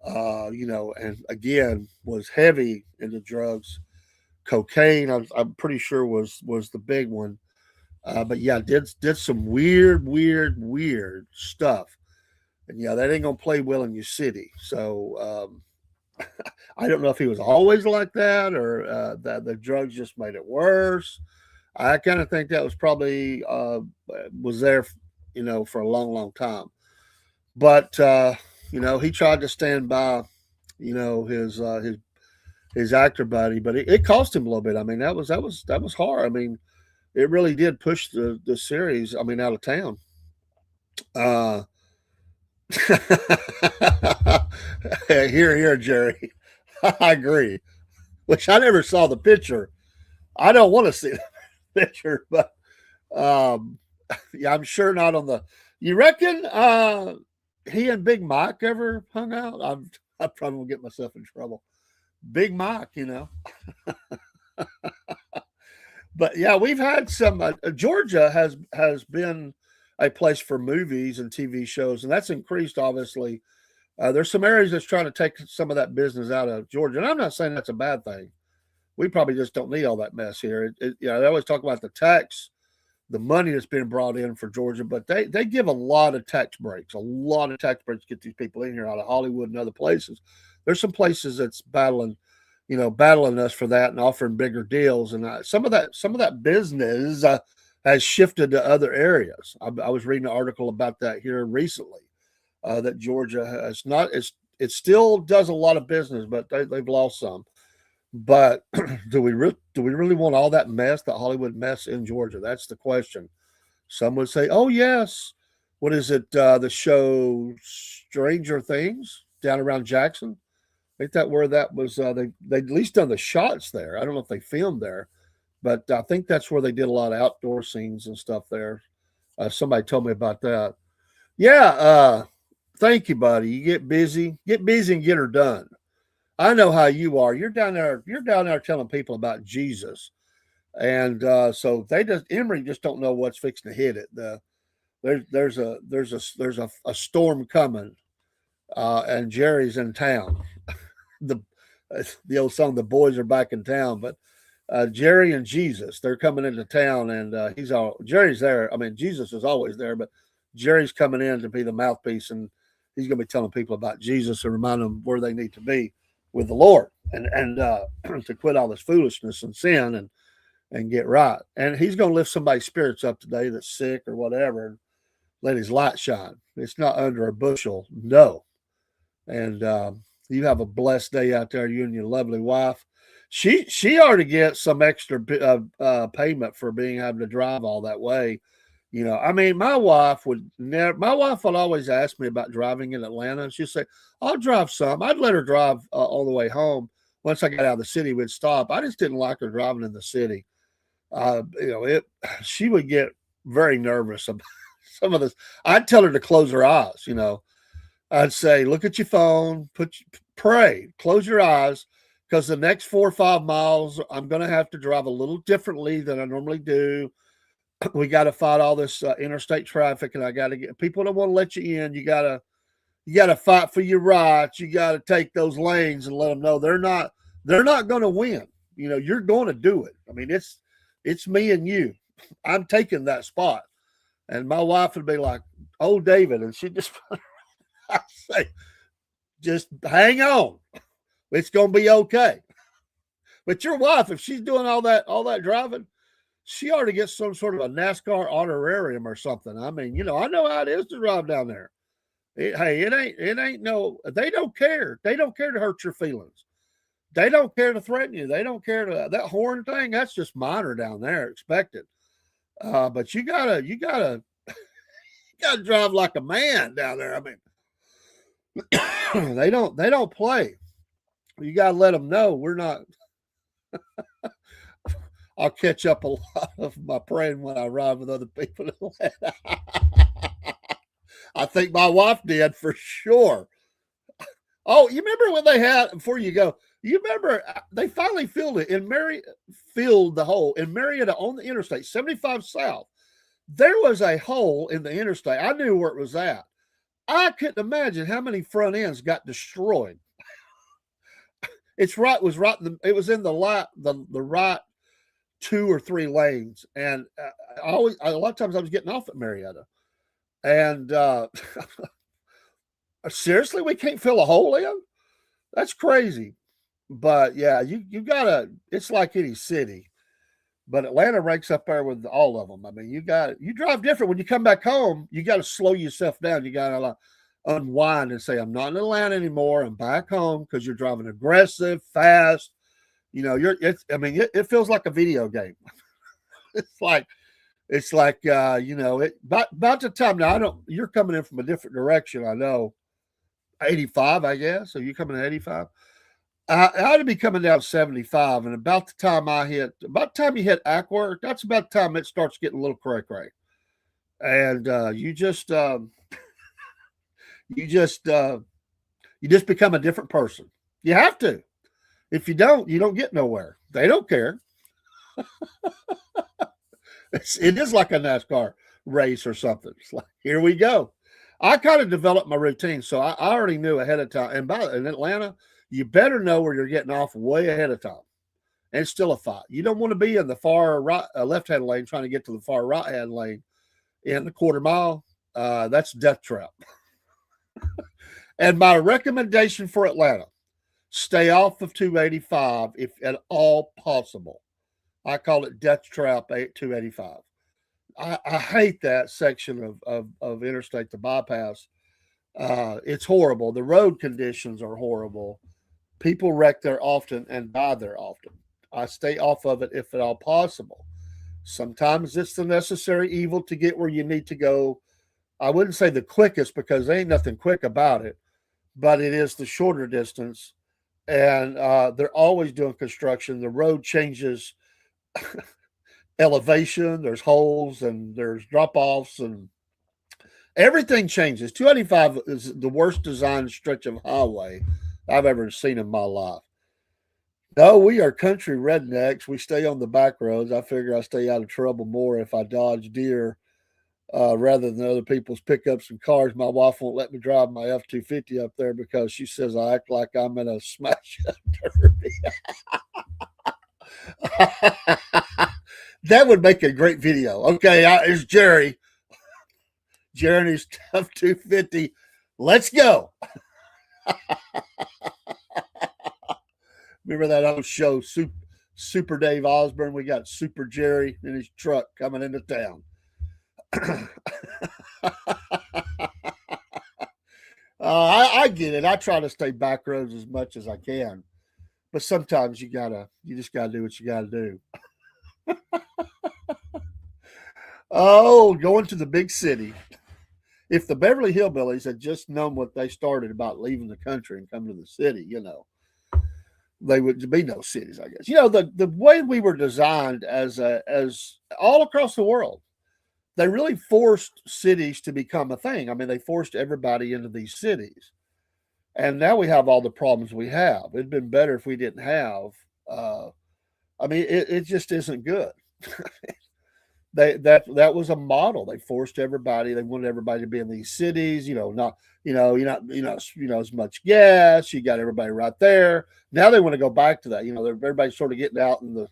And again, was heavy into drugs. Cocaine, I'm pretty sure was the big one. But yeah, did some weird stuff. And yeah, that ain't gonna play well in your city. So I don't know if he was always like that, or that the drugs just made it worse. I kind of think that was probably was there, for a long time. But he tried to stand by, his actor buddy, but it cost him a little bit. I mean, that was hard. I mean, it really did push the series. I mean, out of town. Uh, here, Jerry. I agree. Which I never saw the picture. I don't want to see the picture, but um, yeah, I'm sure not on the. You reckon he and Big Mike ever hung out? I probably will get myself in trouble. Big Mike, you know. But yeah, we've had some. Georgia has been a place for movies and TV shows, and that's increased. Obviously, there's some areas that's trying to take some of that business out of Georgia, and I'm not saying that's a bad thing. We probably just don't need all that mess here. They always talk about the tax, the money that's being brought in for Georgia, but they give a lot of tax breaks, to get these people in here out of Hollywood and other places. There's some places that's battling us for that and offering bigger deals, and some of that business has shifted to other areas. I was reading an article about that here recently, that Georgia has not. It still does a lot of business, but they've lost some. But do we really want all that mess, the Hollywood mess in Georgia? That's the question. Some would say, "Oh yes." What is it? The show Stranger Things down around Jackson. Ain't that where that was? They at least done the shots there. I don't know if they filmed there, but I think that's where they did a lot of outdoor scenes and stuff there. Somebody told me about that. Yeah. Thank you, buddy. You get busy and get her done. I know how you are. You're down there. You're down there telling people about Jesus, and so Emory just don't know what's fixing to hit it. There's a storm coming, and Jerry's in town. the the old song, "The boys are back in town," but Jerry and Jesus, they're coming into town, and Jerry's there. I mean, Jesus is always there, but Jerry's coming in to be the mouthpiece, and he's going to be telling people about Jesus and remind them where they need to be with the Lord, and to quit all this foolishness and sin and get right. And he's going to lift somebody's spirits up today that's sick or whatever, and let his light shine. It's not under a bushel, no. And you have a blessed day out there, you and your lovely wife. She ought to get some extra payment for being able to drive all that way. I mean, my wife would always ask me about driving in Atlanta. And she'd say, "I'll drive some." I'd let her drive all the way home. Once I got out of the city, we'd stop. I just didn't like her driving in the city. She would get very nervous about some of this. I'd tell her to close her eyes. I'd say, look at your phone, pray, close your eyes, because the next 4 or 5 miles, I'm going to have to drive a little differently than I normally do. We got to fight all this interstate traffic, and I got to get people that want to let you in. You got to fight for your rights. You got to take those lanes and let them know they're not going to win. You're going to do it. I mean, it's me and you. I'm taking that spot. And my wife would be like, "Oh, David," and she just I say, just hang on. It's going to be okay. But your wife, if she's doing all that driving, she ought to get some sort of a NASCAR honorarium or something. I mean, I know how it is to drive down there. It ain't no, they don't care. They don't care to hurt your feelings. They don't care to threaten you. They don't care to, that horn thing, that's just minor down there, expected. But you gotta drive like a man down there. I mean, they don't play. You got to let them know we're not. I'll catch up a lot of my praying when I ride with other people. I think my wife did for sure. Oh, you remember when they had, before you go, you remember they finally filled it filled the hole in Marietta on the interstate 75 South. There was a hole in the interstate. I knew where it was at. I couldn't imagine how many front ends got destroyed. It was in the right 2 or 3 lanes, and a lot of times I was getting off at Marietta, and seriously, we can't fill a hole in? That's crazy. But yeah, you gotta. It's like any city, but Atlanta ranks up there with all of them. I mean, you drive different when you come back home. You got to slow yourself down. You got to unwind and say, "I'm not in Atlanta anymore. I'm back home," because you're driving aggressive, fast. It feels like a video game. It's like about the time now. I don't. You're coming in from a different direction. I know 85, I guess. So you coming at 85? I ought to be coming down 75, and about the time you hit Ackworth, that's about the time it starts getting a little cray cray, and you just you just become a different person. You have to. If you don't, you don't get nowhere. They don't care. It is like a NASCAR race or something. It's like, here we go. I kind of developed my routine, so I already knew ahead of time. And in Atlanta, you better know where you're getting off way ahead of time. And it's still a fight. You don't want to be in the far right, left-hand lane trying to get to the far right-hand lane in the quarter mile. That's death trap. And my recommendation for Atlanta, stay off of 285 if at all possible. I call it death trap 285. I hate that section of interstate, the bypass. It's horrible. The road conditions are horrible. People wreck there often and die there often. I stay off of it if at all possible. Sometimes it's the necessary evil to get where you need to go. I wouldn't say the quickest because there ain't nothing quick about it, but it is the shorter distance. And they're always doing construction. The road changes elevation, there's holes and there's drop offs and everything changes. 285 is the worst designed stretch of highway I've ever seen in my life. No, we are country rednecks. We stay on the back roads. I figure I stay out of trouble more if I dodge deer rather than other people's pickups and cars. My wife won't let me drive my F-250 up there because she says I act like I'm in a smash up derby. That would make a great video. Okay, it's Jerry. Jerry and his F-250. Let's go. Remember that old show, Super Dave Osborne? We got Super Jerry in his truck coming into town. I get it. I try to stay back roads as much as I can, but sometimes you just gotta do what you gotta do. Oh, going to the big city. If the Beverly Hillbillies had just known what they started about leaving the country and coming to the city, they would be no cities, I guess. The way we were designed as all across the world, they really forced cities to become a thing. I mean, they forced everybody into these cities. And now we have all the problems we have. It'd been better if we didn't have. It just isn't good. That was a model. They forced everybody. They wanted everybody to be in these cities. Not as much gas. You got everybody right there. Now they want to go back to that. Everybody's sort of getting out in the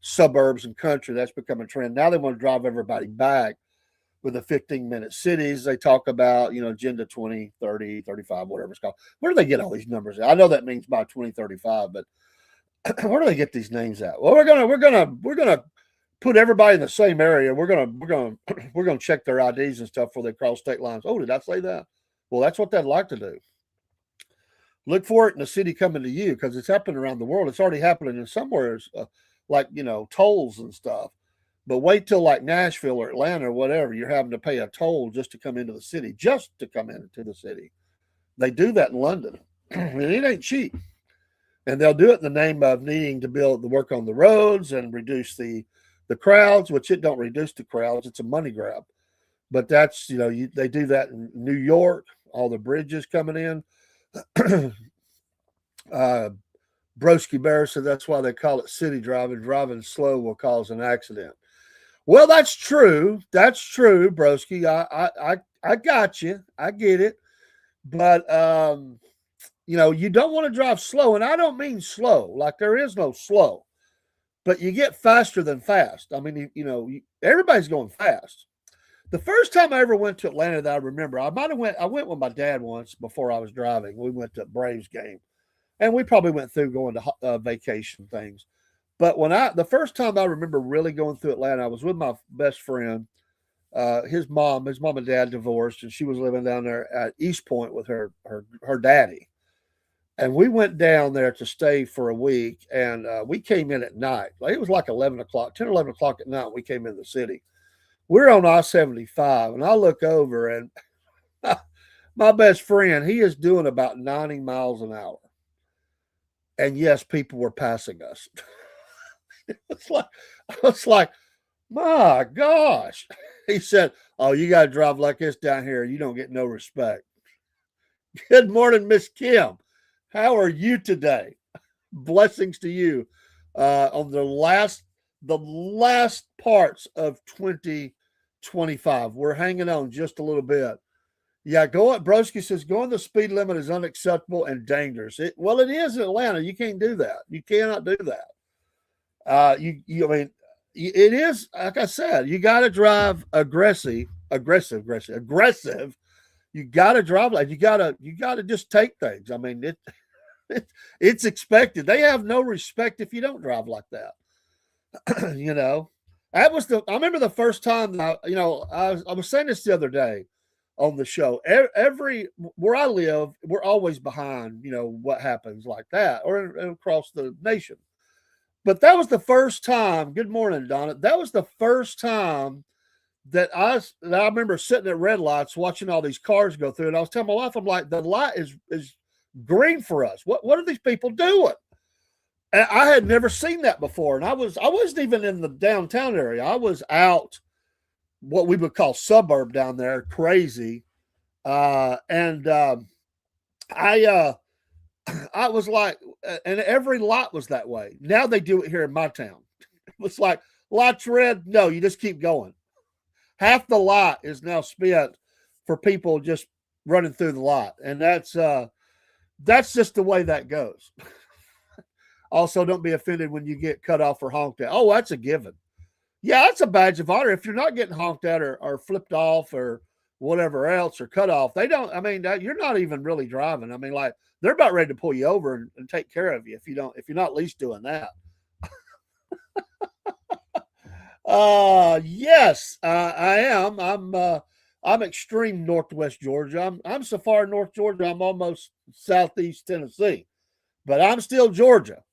suburbs and country. That's become a trend. Now they want to drive everybody back with the 15-minute cities. They talk about, Agenda 2030, 35, whatever it's called. Where do they get all these numbers? I know that means by 2035, but where do they get these names at? Well, we're gonna put everybody in the same area. We're gonna check their IDs and stuff before they cross state lines. Oh, did I say that? Well, that's what they'd like to do. Look for it in the city coming to you because it's happening around the world. It's already happening in somewhere, like tolls and stuff. But wait till like Nashville or Atlanta or whatever, you're having to pay a toll just to come into the city, just to come into the city. They do that in London, and it ain't cheap. And they'll do it in the name of needing to work on the roads and reduce the crowds, which it don't reduce the crowds. It's a money grab. But that's, they do that in New York, all the bridges coming in. Broski Bear said that's why they call it city driving. Driving slow will cause an accident. Well, that's true. That's true, Broski. I got you. I get it. But you don't want to drive slow, and I don't mean slow. Like there is no slow, but you get faster than fast. I mean, everybody's going fast. The first time I ever went to Atlanta that I remember, I went with my dad once before I was driving. We went to a Braves game, and we probably went through going to vacation things. But the first time I remember really going through Atlanta, I was with my best friend. His mom and dad divorced, and she was living down there at East Point with her daddy. And we went down there to stay for a week, and we came in at night. Like, it was like 11 o'clock, 10 or 11 o'clock at night. We came in the city. We're on I-75, and I look over, and my best friend, he is doing about 90 miles an hour. And yes, people were passing us. It's like, I was like, my gosh. He said, oh, you got to drive like this down here. You don't get no respect. Good morning, Miss Kim. How are you today? Blessings to you on the last parts of 2025. We're hanging on just a little bit. Yeah, Broski says going the speed limit is unacceptable and dangerous. It is in Atlanta. You can't do that. You cannot do that. I mean, it is, like I said, you got to drive aggressive. You got to drive like you got to just take things. I mean, it's expected. They have no respect if you don't drive like that. I remember the first time I was saying this the other day on the show. Where I live, we're always behind, what happens like that or across the nation. But that was the first time. Good morning, Donna. That was the first time that I remember sitting at red lights watching all these cars go through, and I was telling my wife, I'm like, the light is green for us. What are these people doing? And I had never seen that before, and I wasn't even in the downtown area. I was out what we would call suburb down there, crazy, and I was like, and every lot was that way. Now they do it here in my town. It was like, light's red. No, you just keep going. Half the lot is now spent for people just running through the lot. And that's just the way that goes. Also, don't be offended when you get cut off or honked at. Oh, that's a given. Yeah, that's a badge of honor. If you're not getting honked at or flipped off or whatever else or cut off, you're not even really driving. I mean, like, they're about ready to pull you over and take care of you if you're not at least doing that. Yes, I am. I'm extreme Northwest Georgia. I'm so far North Georgia, I'm almost Southeast Tennessee, but I'm still Georgia.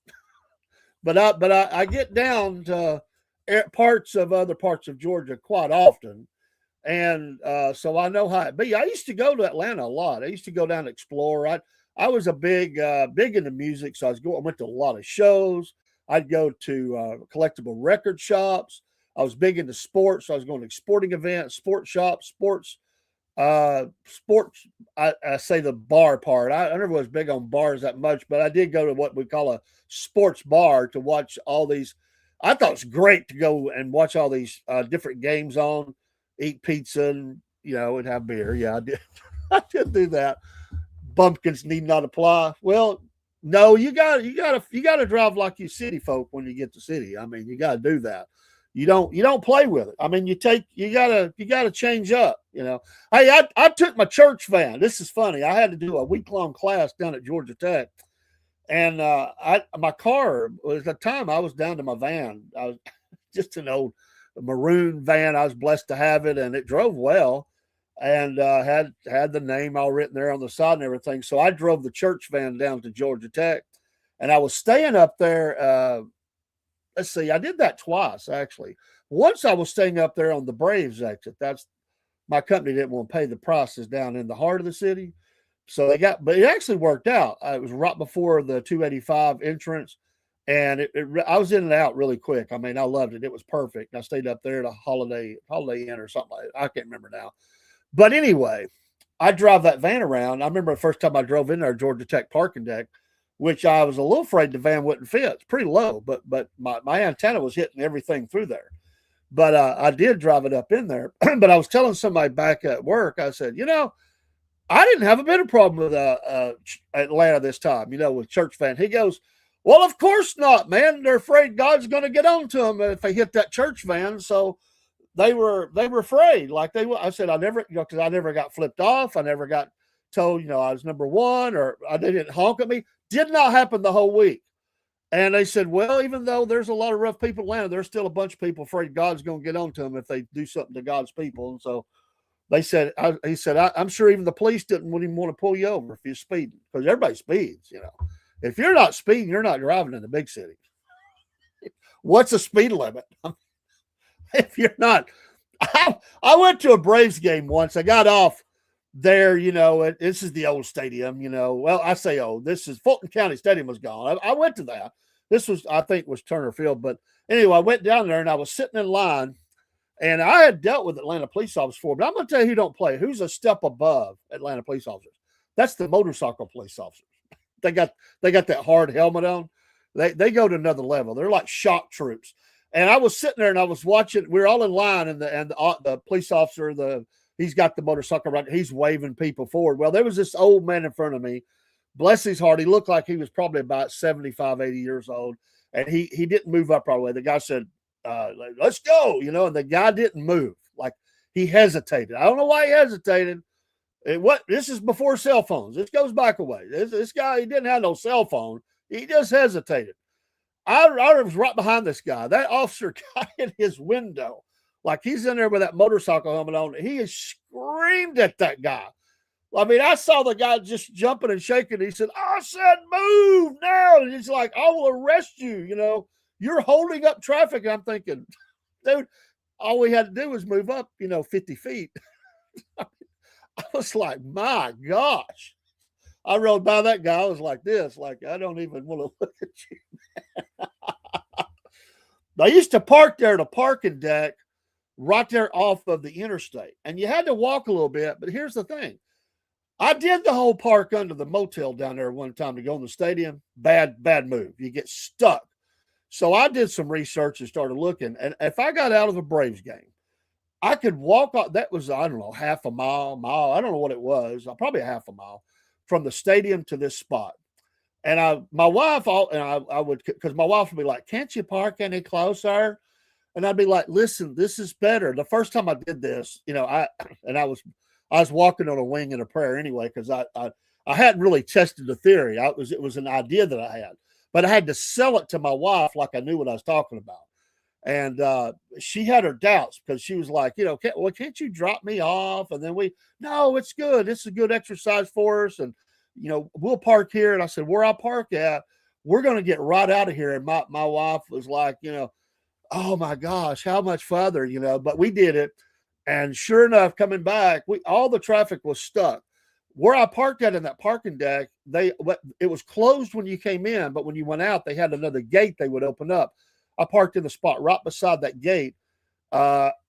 But I get down to other parts of Georgia quite often. And so I know how it be. I used to go to Atlanta a lot. I used to go down to explore. I was a big into music, so I went to a lot of shows. I'd go to collectible record shops. I was big into sports, so I was going to sporting events, sports shops, sports. I say the bar part. I never was big on bars that much, but I did go to what we call a sports bar to watch all these. I thought it was great to go and watch all these different games on, eat pizza, and and have beer. Yeah, I did. I did do that. Bumpkins need not apply. Well, no, you got to drive like you city folk when you get to city. I mean, you got to do that. You don't play with it. I mean, you gotta change up. Hey, I took my church van. This is funny. I had to do a week-long class down at Georgia Tech, and my car was the time I was down to my van. I was just an old maroon van. I was blessed to have it, and it drove well, and had the name all written there on the side and everything. So I drove the church van down to Georgia Tech, and I was staying up there. Let's see, I did that twice, actually. Once I was staying up there on the Braves exit. That's my company didn't want to pay the prices down in the heart of the city. So but it actually worked out. It was right before the 285 entrance, and I was in and out really quick. I mean, I loved it. It was perfect. I stayed up there at a Holiday Inn or something like that. I can't remember now. But anyway, I drive that van around. I remember the first time I drove in there, Georgia Tech parking deck, which I was a little afraid the van wouldn't fit. It's pretty low, but my antenna was hitting everything through there. But I did drive it up in there. But I was telling somebody back at work, I said, I didn't have a bit of problem with Atlanta this time, with church van. He goes, well, of course not, man. They're afraid God's going to get on to them if they hit that church van. So they were afraid. I said, I never, because I never got flipped off. I never got told, I was number one, or they didn't honk at me. Did not happen the whole week. And they said, well, even though there's a lot of rough people in Atlanta, there's still a bunch of people afraid God's going to get on to them if they do something to God's people. And so he said, I'm sure even the police wouldn't even want to pull you over if you're speeding, because everybody speeds, you know. If you're not speeding, you're not driving in the big city. What's a speed limit? If you're not, I went to a Braves game once. I got off there, you know, this is the old stadium, you know. Well, I say old. This is Fulton County Stadium was gone. I went to that. This was, I think, was Turner Field. But anyway, I went down there and I was sitting in line, and I had dealt with Atlanta police officers before. But I'm going to tell you who don't play. Who's a step above Atlanta police officers? That's the motorcycle police officers. They got that hard helmet on. They go to another level. They're like shock troops. And I was sitting there and I was watching. We were all in line, and the police officer, he's got the motorcycle right. He's waving people forward. Well, there was this old man in front of me. Bless his heart, he looked like he was probably about 75, 80 years old, and he didn't move up right away. The guy said, "Let's go," you know, and the guy didn't move. Like, he hesitated. I don't know why he hesitated. This is before cell phones. This goes back a way. This guy, he didn't have no cell phone. He just hesitated. I was right behind this guy. That officer got in his window, like he's in there with that motorcycle helmet on. He has screamed at that guy. I mean, I saw the guy just jumping and shaking. He said, "I said move now." And he's like, "I will arrest you. You know, you're holding up traffic." And I'm thinking, dude, all we had to do was move up, 50 feet. I was like, my gosh. I rode by that guy. I was like this, like, I don't even want to look at you. I used to park there at a parking deck right there off of the interstate. And you had to walk a little bit. But here's the thing. I did the whole park under the motel down there one time to go in the stadium. Bad move. You get stuck. So I did some research and started looking. And if I got out of a Braves game, I could walk up. That was, I don't know, half a mile. I don't know what it was. Probably a half a mile from the stadium to this spot. And my wife, I would, because my wife would be like, "Can't you park any closer?" And I'd be like, "Listen, this is better." The first time I did this, I was walking on a wing and a prayer anyway, because I hadn't really tested the theory. It was an idea that I had, but I had to sell it to my wife like I knew what I was talking about. And she had her doubts, because she was like, can't you drop me off? And then no, it's good. It's a good exercise for us. And, we'll park here. And I said, where I park at, we're going to get right out of here. And my wife was like, oh my gosh, how much further, but we did it. And sure enough, coming back, all the traffic was stuck. Where I parked at in that parking deck, it was closed when you came in, but when you went out, they had another gate they would open up. I parked in the spot right beside that gate,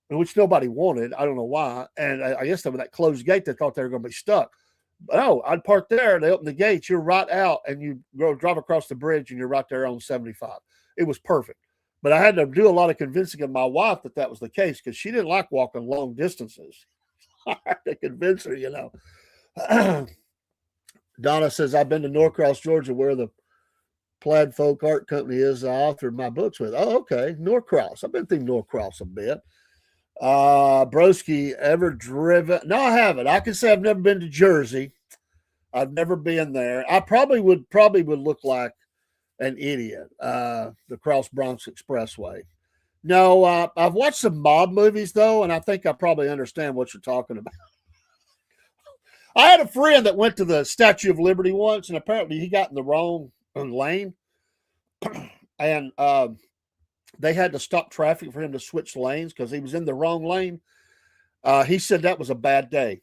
which nobody wanted. I don't know why. And I guess with that closed gate, they thought they were going to be stuck. But no, I'd park there. They open the gates. You're right out, and you go drive across the bridge, and you're right there on 75. It was perfect. But I had to do a lot of convincing of my wife that was the case, because she didn't like walking long distances. I had to convince her, Donna says, "I've been to Norcross, Georgia, where the Plaid Folk Art Company is. I authored my books with." Oh, okay. Norcross. I've been through Norcross a bit. Broski, ever driven? No, I haven't. I can say I've never been to Jersey. I've never been there. I probably would look like an idiot. The Cross Bronx Expressway. No, I've watched some mob movies though, and I think I probably understand what you're talking about. I had a friend that went to the Statue of Liberty once, and apparently he got in the wrong lane, and they had to stop traffic for him to switch lanes because he was in the wrong lane. He said that was a bad day.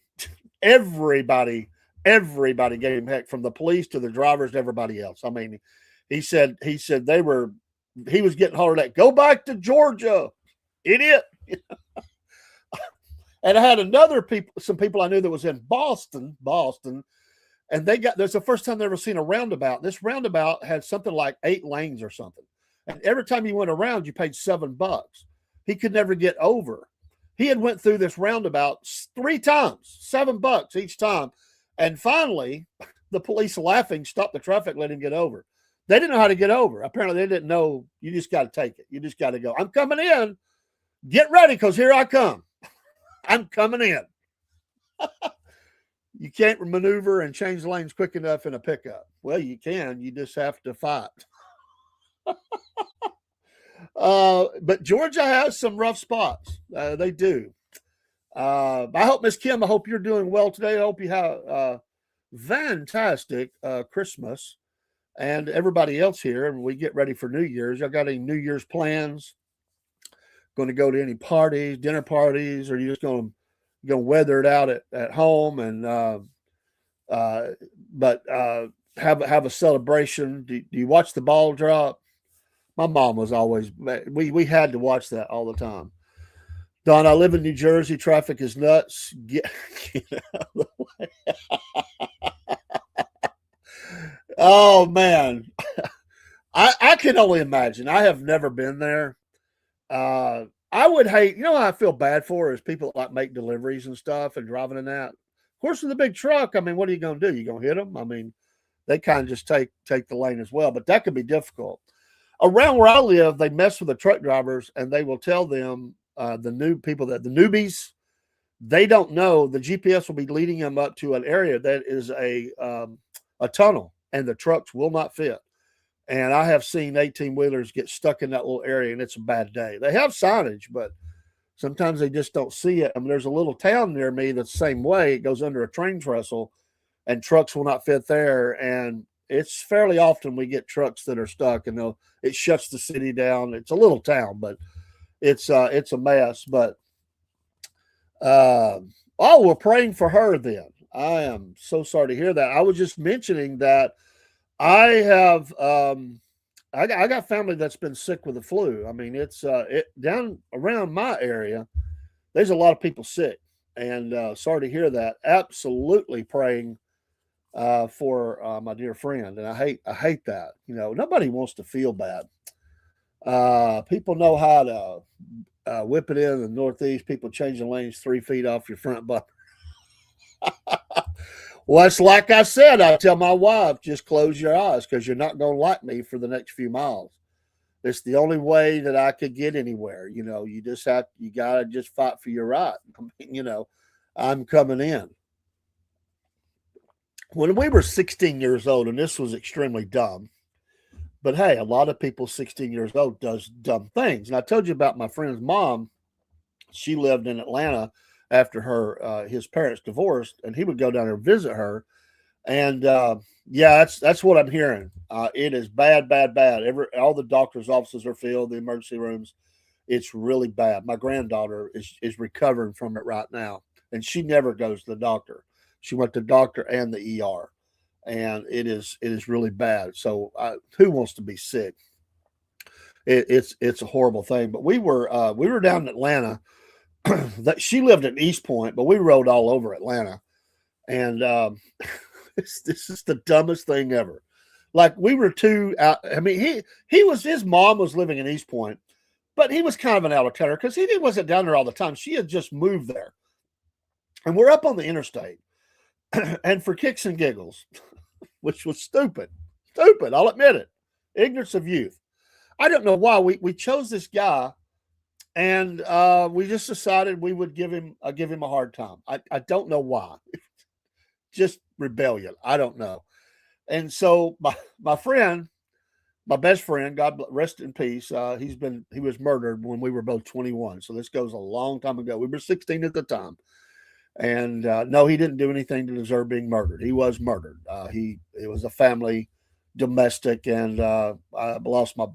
Everybody gave him heck, from the police to the drivers to everybody else. I mean, he said he was getting hollered at, "Go back to Georgia, idiot." And I had some people I knew that was in Boston, and there's the first time they ever seen a roundabout. This roundabout had something like 8 lanes or something. And every time you went around, you paid $7. He could never get over. He had went through this roundabout 3 times, $7 each time. And finally, the police, laughing, stopped the traffic, let him get over. They didn't know how to get over. Apparently, they didn't know. You just got to take it. You just got to go. "I'm coming in. Get ready, because here I come. I'm coming in." You can't maneuver and change lanes quick enough in a pickup. Well, you can. You just have to fight. But Georgia has some rough spots. They do. I hope, Miss Kim, I hope you're doing well today. I hope you have a fantastic Christmas and everybody else here. And we get ready for New Year's. Y'all got any New Year's plans? Going to go to any parties, dinner parties, or you just going to weather it out at home and uh, but have a celebration? Do you watch the ball drop? My mom was always we had to watch that all the time. Don, I live in New Jersey. Traffic is nuts. Get out of the way. Oh man, I can only imagine. I have never been there. I would hate. You know, what I feel bad for is people that like make deliveries and stuff and driving in that. Of course, with a big truck, I mean, what are you going to do? You going to hit them? I mean, they kind of just take the lane as well. But that could be difficult. Around where I live, they mess with the truck drivers and they will tell them the new people that the newbies they don't know the GPS will be leading them up to an area that is a tunnel and the trucks will not fit. And I have seen 18 wheelers get stuck in that little area and it's a bad day. They have signage, but sometimes they just don't see it. I mean, there's a little town near me that's the same way. It goes under a train trestle and trucks will not fit there. And it's fairly often we get trucks that are stuck and it shuts the city down. It's a little town, but it's a mess. But we're praying for her then. I am so sorry to hear that. I was just mentioning that I have I got family that's been sick with the flu. I mean, it's it down around my area. There's a lot of people sick, and sorry to hear that. Absolutely praying for my dear friend, and I hate that. You know, nobody wants to feel bad. People know how to whip it in the Northeast. People changing lanes 3 feet off your front bumper. Well, it's like I said. I tell my wife, just close your eyes because you're not going to like me for the next few miles. It's the only way that I could get anywhere. You know, you got to just fight for your right. I mean, you know, I'm coming in. When we were 16 years old, and this was extremely dumb, but hey, a lot of people 16 years old does dumb things. And I told you about my friend's mom. She lived in Atlanta after his parents divorced, and he would go down there and visit her. And yeah, that's what I'm hearing. It is bad, bad, bad. All the doctors' offices are filled, the emergency rooms. It's really bad. My granddaughter is recovering from it right now, and she never goes to the doctor. She went to the doctor and the ER, and it is really bad. So who wants to be sick? It's a horrible thing. But we were down in Atlanta. That she lived in East Point, but we rode all over Atlanta, and this is the dumbest thing ever. Like we were two out. I mean, his mom was living in East Point, but he was kind of an out of towner because he wasn't down there all the time. She had just moved there, and we're up on the interstate, and for kicks and giggles, which was stupid. I'll admit it. Ignorance of youth. I don't know why we chose this guy. And we just decided we would give him a hard time. I don't know why. Just rebellion. I don't know. And so my friend, my best friend, God rest in peace. He was murdered when we were both 21. So this goes a long time ago. We were 16 at the time. And no, he didn't do anything to deserve being murdered. He was murdered. It was a family domestic, and I lost my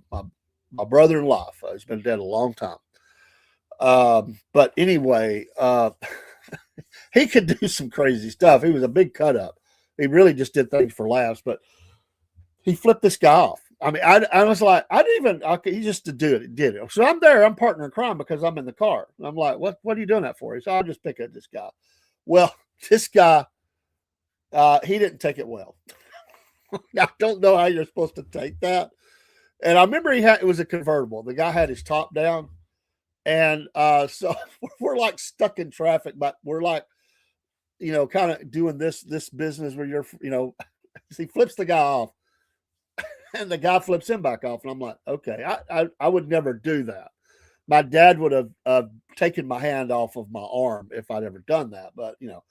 brother in life. He's been dead a long time. But anyway, he could do some crazy stuff. He was a big cut up. He really just did things for laughs, but he flipped this guy off. I mean, I was like, I didn't even, he just did it. So I'm there, I'm partner in crime because I'm in the car. And I'm like, what are you doing that for? He said, I'll just pick at this guy. Well, this guy, he didn't take it well. I don't know how you're supposed to take that. And I remember it was a convertible. The guy had his top down. And so we're like stuck in traffic, but we're like, you know, kind of doing this business where you're, you know, he flips the guy off and the guy flips him back off. And I'm like, okay, I would never do that. My dad would have taken my hand off of my arm if I'd ever done that. But, you know,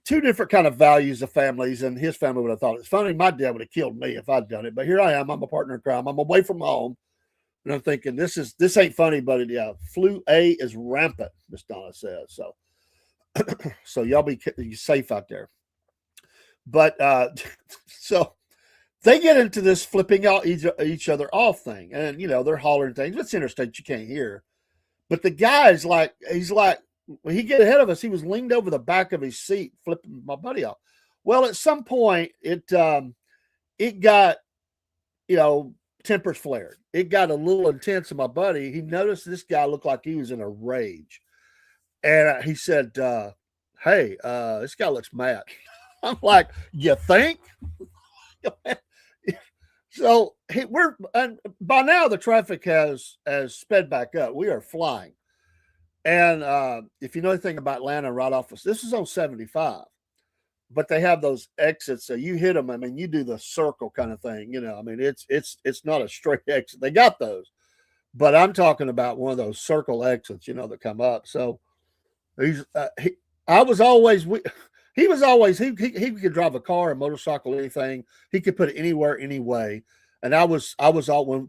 two different kind of values of families, and his family would have thought it's funny. My dad would have killed me if I'd done it. But here I am. I'm a partner in crime. I'm away from home. And I'm thinking, this ain't funny, but yeah, flu A is rampant, Miss Donna says. So So y'all be safe out there. But so they get into this flipping out each other off thing, and they're hollering things. It's interstate, you can't hear. But the guy's like, he's like, when he get ahead of us, he was leaned over the back of his seat, flipping my buddy off. Well, at some point, it got, tempers flared. It got a little intense in my buddy. He noticed this guy looked like he was in a rage. And he said, hey, this guy looks mad. I'm like, you think? So and by now the traffic has sped back up. We are flying. And if you know anything about Atlanta, right off this is on 75. But they have those exits, so you hit them. I mean, you do the circle kind of thing, I mean, it's not a straight exit. They got those, but I'm talking about one of those circle exits, that come up. So I was always he was always he could drive a car, a motorcycle, anything. He could put it anywhere, anyway. And I was all when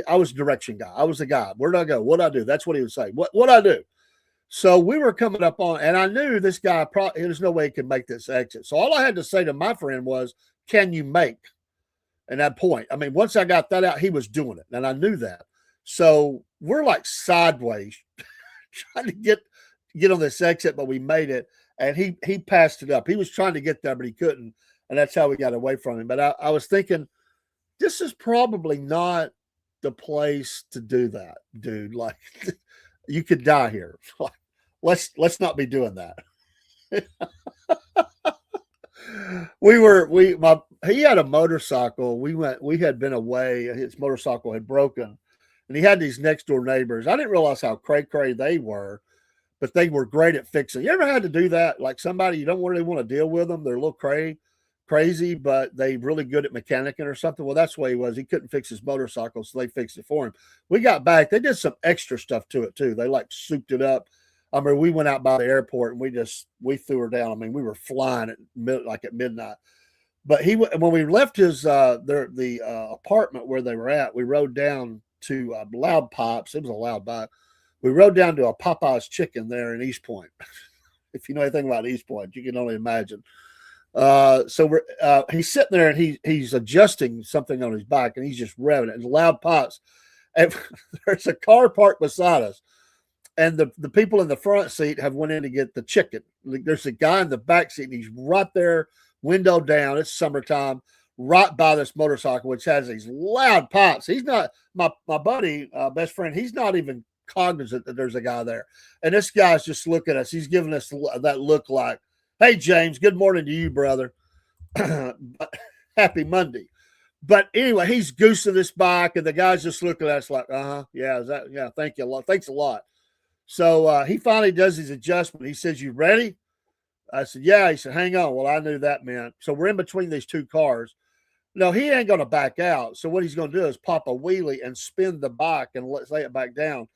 I was a direction guy. I was the guy. Where'd I go? What'd I do? That's what he would say. What'd I do? So we were coming up on, and I knew this guy there's no way he could make this exit. So all I had to say to my friend was, "Can you make?" And that point, I mean, once I got that out, he was doing it, and I knew that. So we're like sideways, trying to get on this exit, but we made it, and he passed it up. He was trying to get there, but he couldn't, and that's how we got away from him. But I was thinking, this is probably not the place to do that, dude. Like, you could die here. Let's not be doing that. He had a motorcycle. We had been away. His motorcycle had broken, and he had these next door neighbors. I didn't realize how cray they were, but they were great at fixing. You ever had to do that? Like somebody you don't really want to deal with them. They're a little crazy, but they really good at mechanicing or something. Well, that's the way he was. He couldn't fix his motorcycle, so they fixed it for him. We got back. They did some extra stuff to it too. They like souped it up. I mean, we went out by the airport and we threw her down. I mean, we were flying at midnight. But when we left his apartment where they were at, we rode down to Loud Pops. It was a Loud Pop. We rode down to a Popeye's Chicken there in East Point. If you know anything about East Point, you can only imagine. So he's sitting there and he's adjusting something on his bike and he's just revving it. And Loud Pops, and there's a car parked beside us. And the people in the front seat have went in to get the chicken. There's a guy in the back seat, and he's right there, window down. It's summertime, right by this motorcycle, which has these loud pops. He's not my buddy, best friend. He's not even cognizant that there's a guy there. And this guy's just looking at us. He's giving us that look like, "Hey, James, good morning to you, brother. Happy Monday." But anyway, he's goosing this bike, and the guy's just looking at us like, yeah, thank you a lot. Thanks a lot. So he finally does his adjustment. He says, "You ready?" I said, "Yeah." He said, "Hang on." Well, I knew that meant. So we're in between these two cars. No, he ain't going to back out. So what he's going to do is pop a wheelie and spin the bike and lay it back down.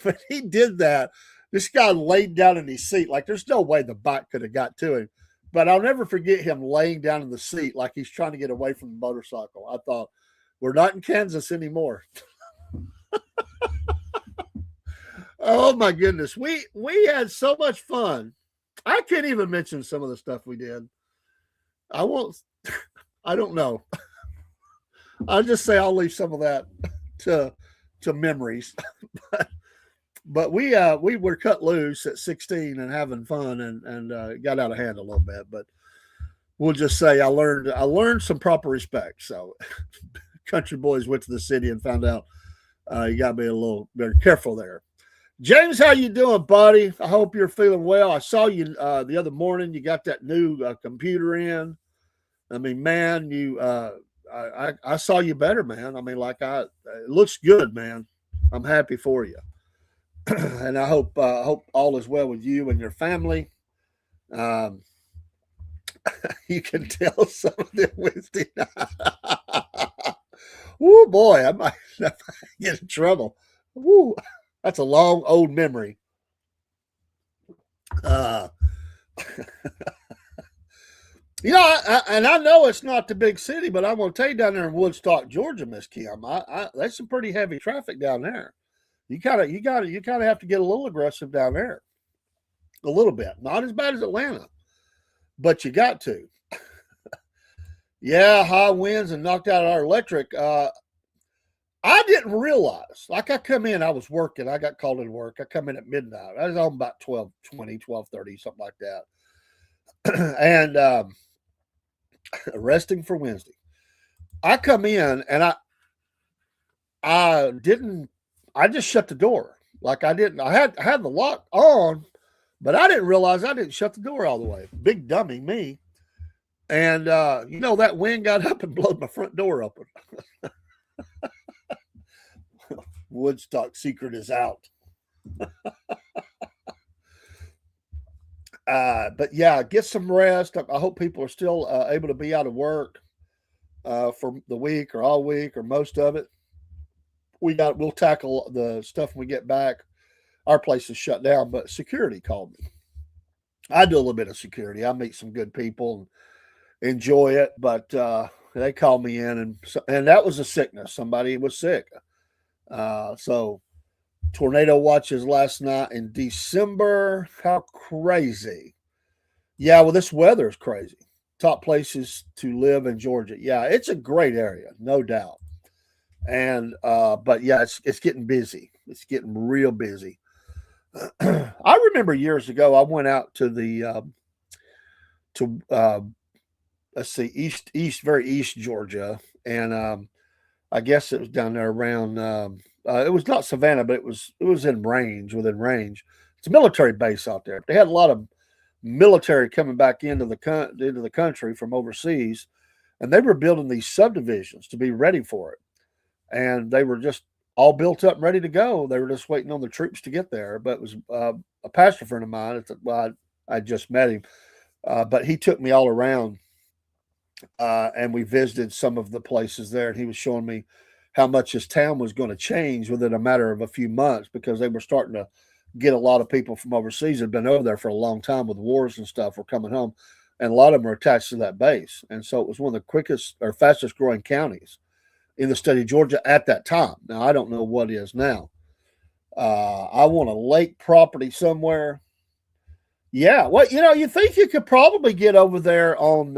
But he did that. This guy laid down in his seat. Like there's no way the bike could have got to him. But I'll never forget him laying down in the seat like he's trying to get away from the motorcycle. I thought, we're not in Kansas anymore. Oh my goodness. We had so much fun. I can't even mention some of the stuff we did. I don't know. I'll just say I'll leave some of that to memories. But we were cut loose at 16 and having fun and got out of hand a little bit. But we'll just say I learned some proper respect. So country boys went to the city and found out you got to be a little very careful there. James, how you doing, buddy? I hope you're feeling well. I saw you the other morning. You got that new computer in. I mean, man, I saw you better, man. I mean, it looks good, man. I'm happy for you, and I hope all is well with you and your family. You can tell some of them Wednesday night. Woo, boy, I might get in trouble. Woo. That's a long old memory. And I know it's not the big city, but I'm going to tell you down there in Woodstock, Georgia, Miss Kim, there's some pretty heavy traffic down there. You kind of have to get a little aggressive down there. a little bit. Not as bad as Atlanta, but you got to. Yeah, high winds and knocked out our electric. I didn't realize. Like I come in, I was working. I got called into work. I come in at midnight. I was on about 12:20, 12:30, something like that. And resting for Wednesday. I come in and I didn't I just shut the door. Like I had the lock on, but I didn't realize I didn't shut the door all the way. Big dummy me. And that wind got up and blowed my front door open. Woodstock secret is out. But yeah, get some rest. I hope people are still able to be out of work for the week or all week or most of it. We'll tackle the stuff when we get back. Our place is shut down, but security called me. I do a little bit of security. I meet some good people and enjoy it, but they called me in, and that was a sickness. Somebody was sick. So tornado watches last night in December. How crazy. Yeah, well, this weather is crazy. Top places to live in Georgia. Yeah, it's a great area, no doubt. And but yeah, it's getting busy. It's getting real busy. I remember years ago, I went out to the to let's see, very east Georgia, and I guess it was down there around. It was not Savannah, but it was within range. It's a military base out there. They had a lot of military coming back into the country from overseas, and they were building these subdivisions to be ready for it. And they were just all built up and ready to go. They were just waiting on the troops to get there. But it was a pastor friend of mine. I just met him, but he took me all around, and we visited some of the places there. And he was showing me how much his town was going to change within a matter of a few months because they were starting to get a lot of people from overseas that had been over there for a long time with wars and stuff were coming home. And a lot of them were attached to that base. And so it was one of the quickest or fastest growing counties in the state of Georgia at that time. Now, I don't know what it is now. I want a lake property somewhere. Yeah, well, you think you could probably get over there on,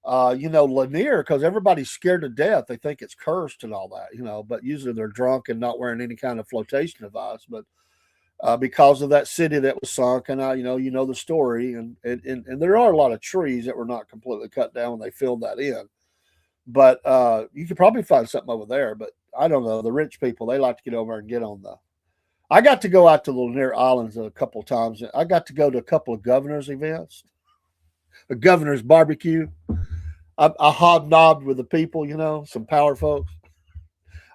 Lanier because everybody's scared to death. They think it's cursed and all that, but usually they're drunk and not wearing any kind of flotation device. But because of that city that was sunk, and the story, and there are a lot of trees that were not completely cut down when they filled that in. But you could probably find something over there. But I don't know. The rich people, they like to get over and get on the. I got to go out to the Lanier Islands a couple of times. I got to go to a couple of governors' events, a governor's barbecue. I hobnobbed with the people, some power folks.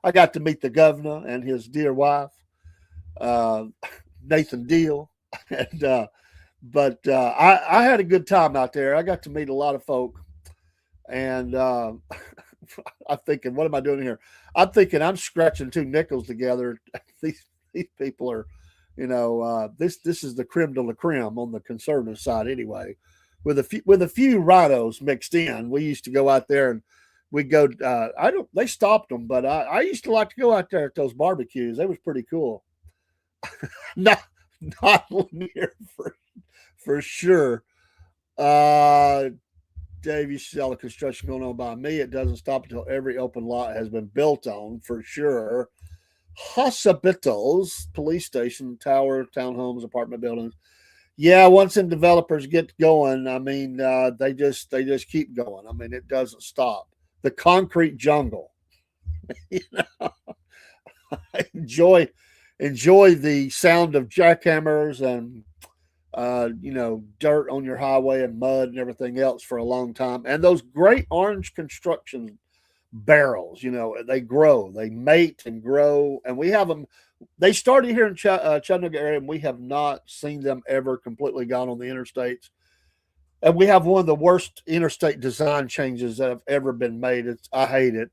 I got to meet the governor and his dear wife, Nathan Deal. And I had a good time out there. I got to meet a lot of folk. And I'm thinking, what am I doing here? I'm thinking I'm scratching two nickels together. These people are, this is the creme de la creme on the conservative side anyway. With a few rhinos mixed in, we used to go out there and we go. They stopped them, but I used to like to go out there at those barbecues. They was pretty cool. not near for sure. Dave, you see all the construction going on by me. It doesn't stop until every open lot has been built on, for sure. Hospitals, police station, tower, townhomes, apartment buildings. Yeah, once them developers get going, I mean, they just keep going. I mean, it doesn't stop. The concrete jungle. I enjoy the sound of jackhammers and dirt on your highway and mud and everything else for a long time. And those great orange construction barrels, they grow, they mate and grow. And we have them. They started here in Chattanooga area, and we have not seen them ever completely gone on the interstates. And we have one of the worst interstate design changes that have ever been made. I hate it.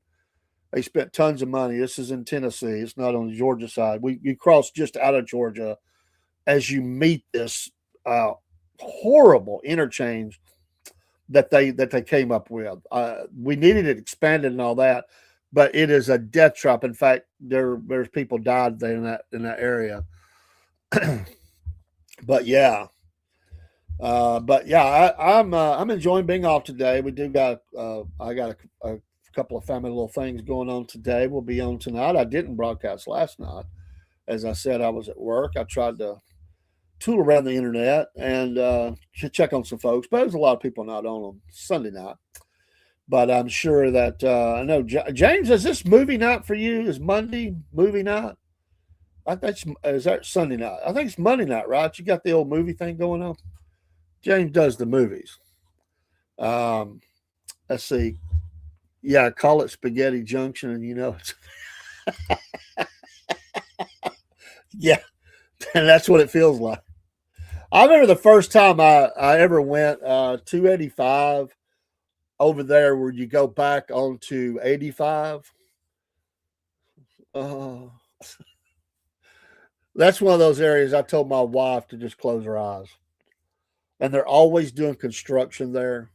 They spent tons of money. This is in Tennessee. It's not on the Georgia side. You cross just out of Georgia as you meet this horrible interchange that they came up with. We needed it expanded and all that, but it is a death trap. In fact, there's people died there in that area. But yeah, I'm enjoying being off today. We do got I got a couple of family little things going on today. We'll be on tonight. I didn't broadcast last night, as I said. I was at work. I tried to tool around the internet and check on some folks, but there's a lot of people not on Sunday night. But I'm sure that I know James. Is this movie night for you? Is Monday movie night? I think is that Sunday night? I think it's Monday night, right? You got the old movie thing going on. James does the movies. Um, let's see. Yeah, call it Spaghetti Junction, and it's yeah, and that's what it feels like. I remember the first time I ever went 285 over there, where you go back onto 85. Uh, that's one of those areas I told my wife to just close her eyes. And they're always doing construction there.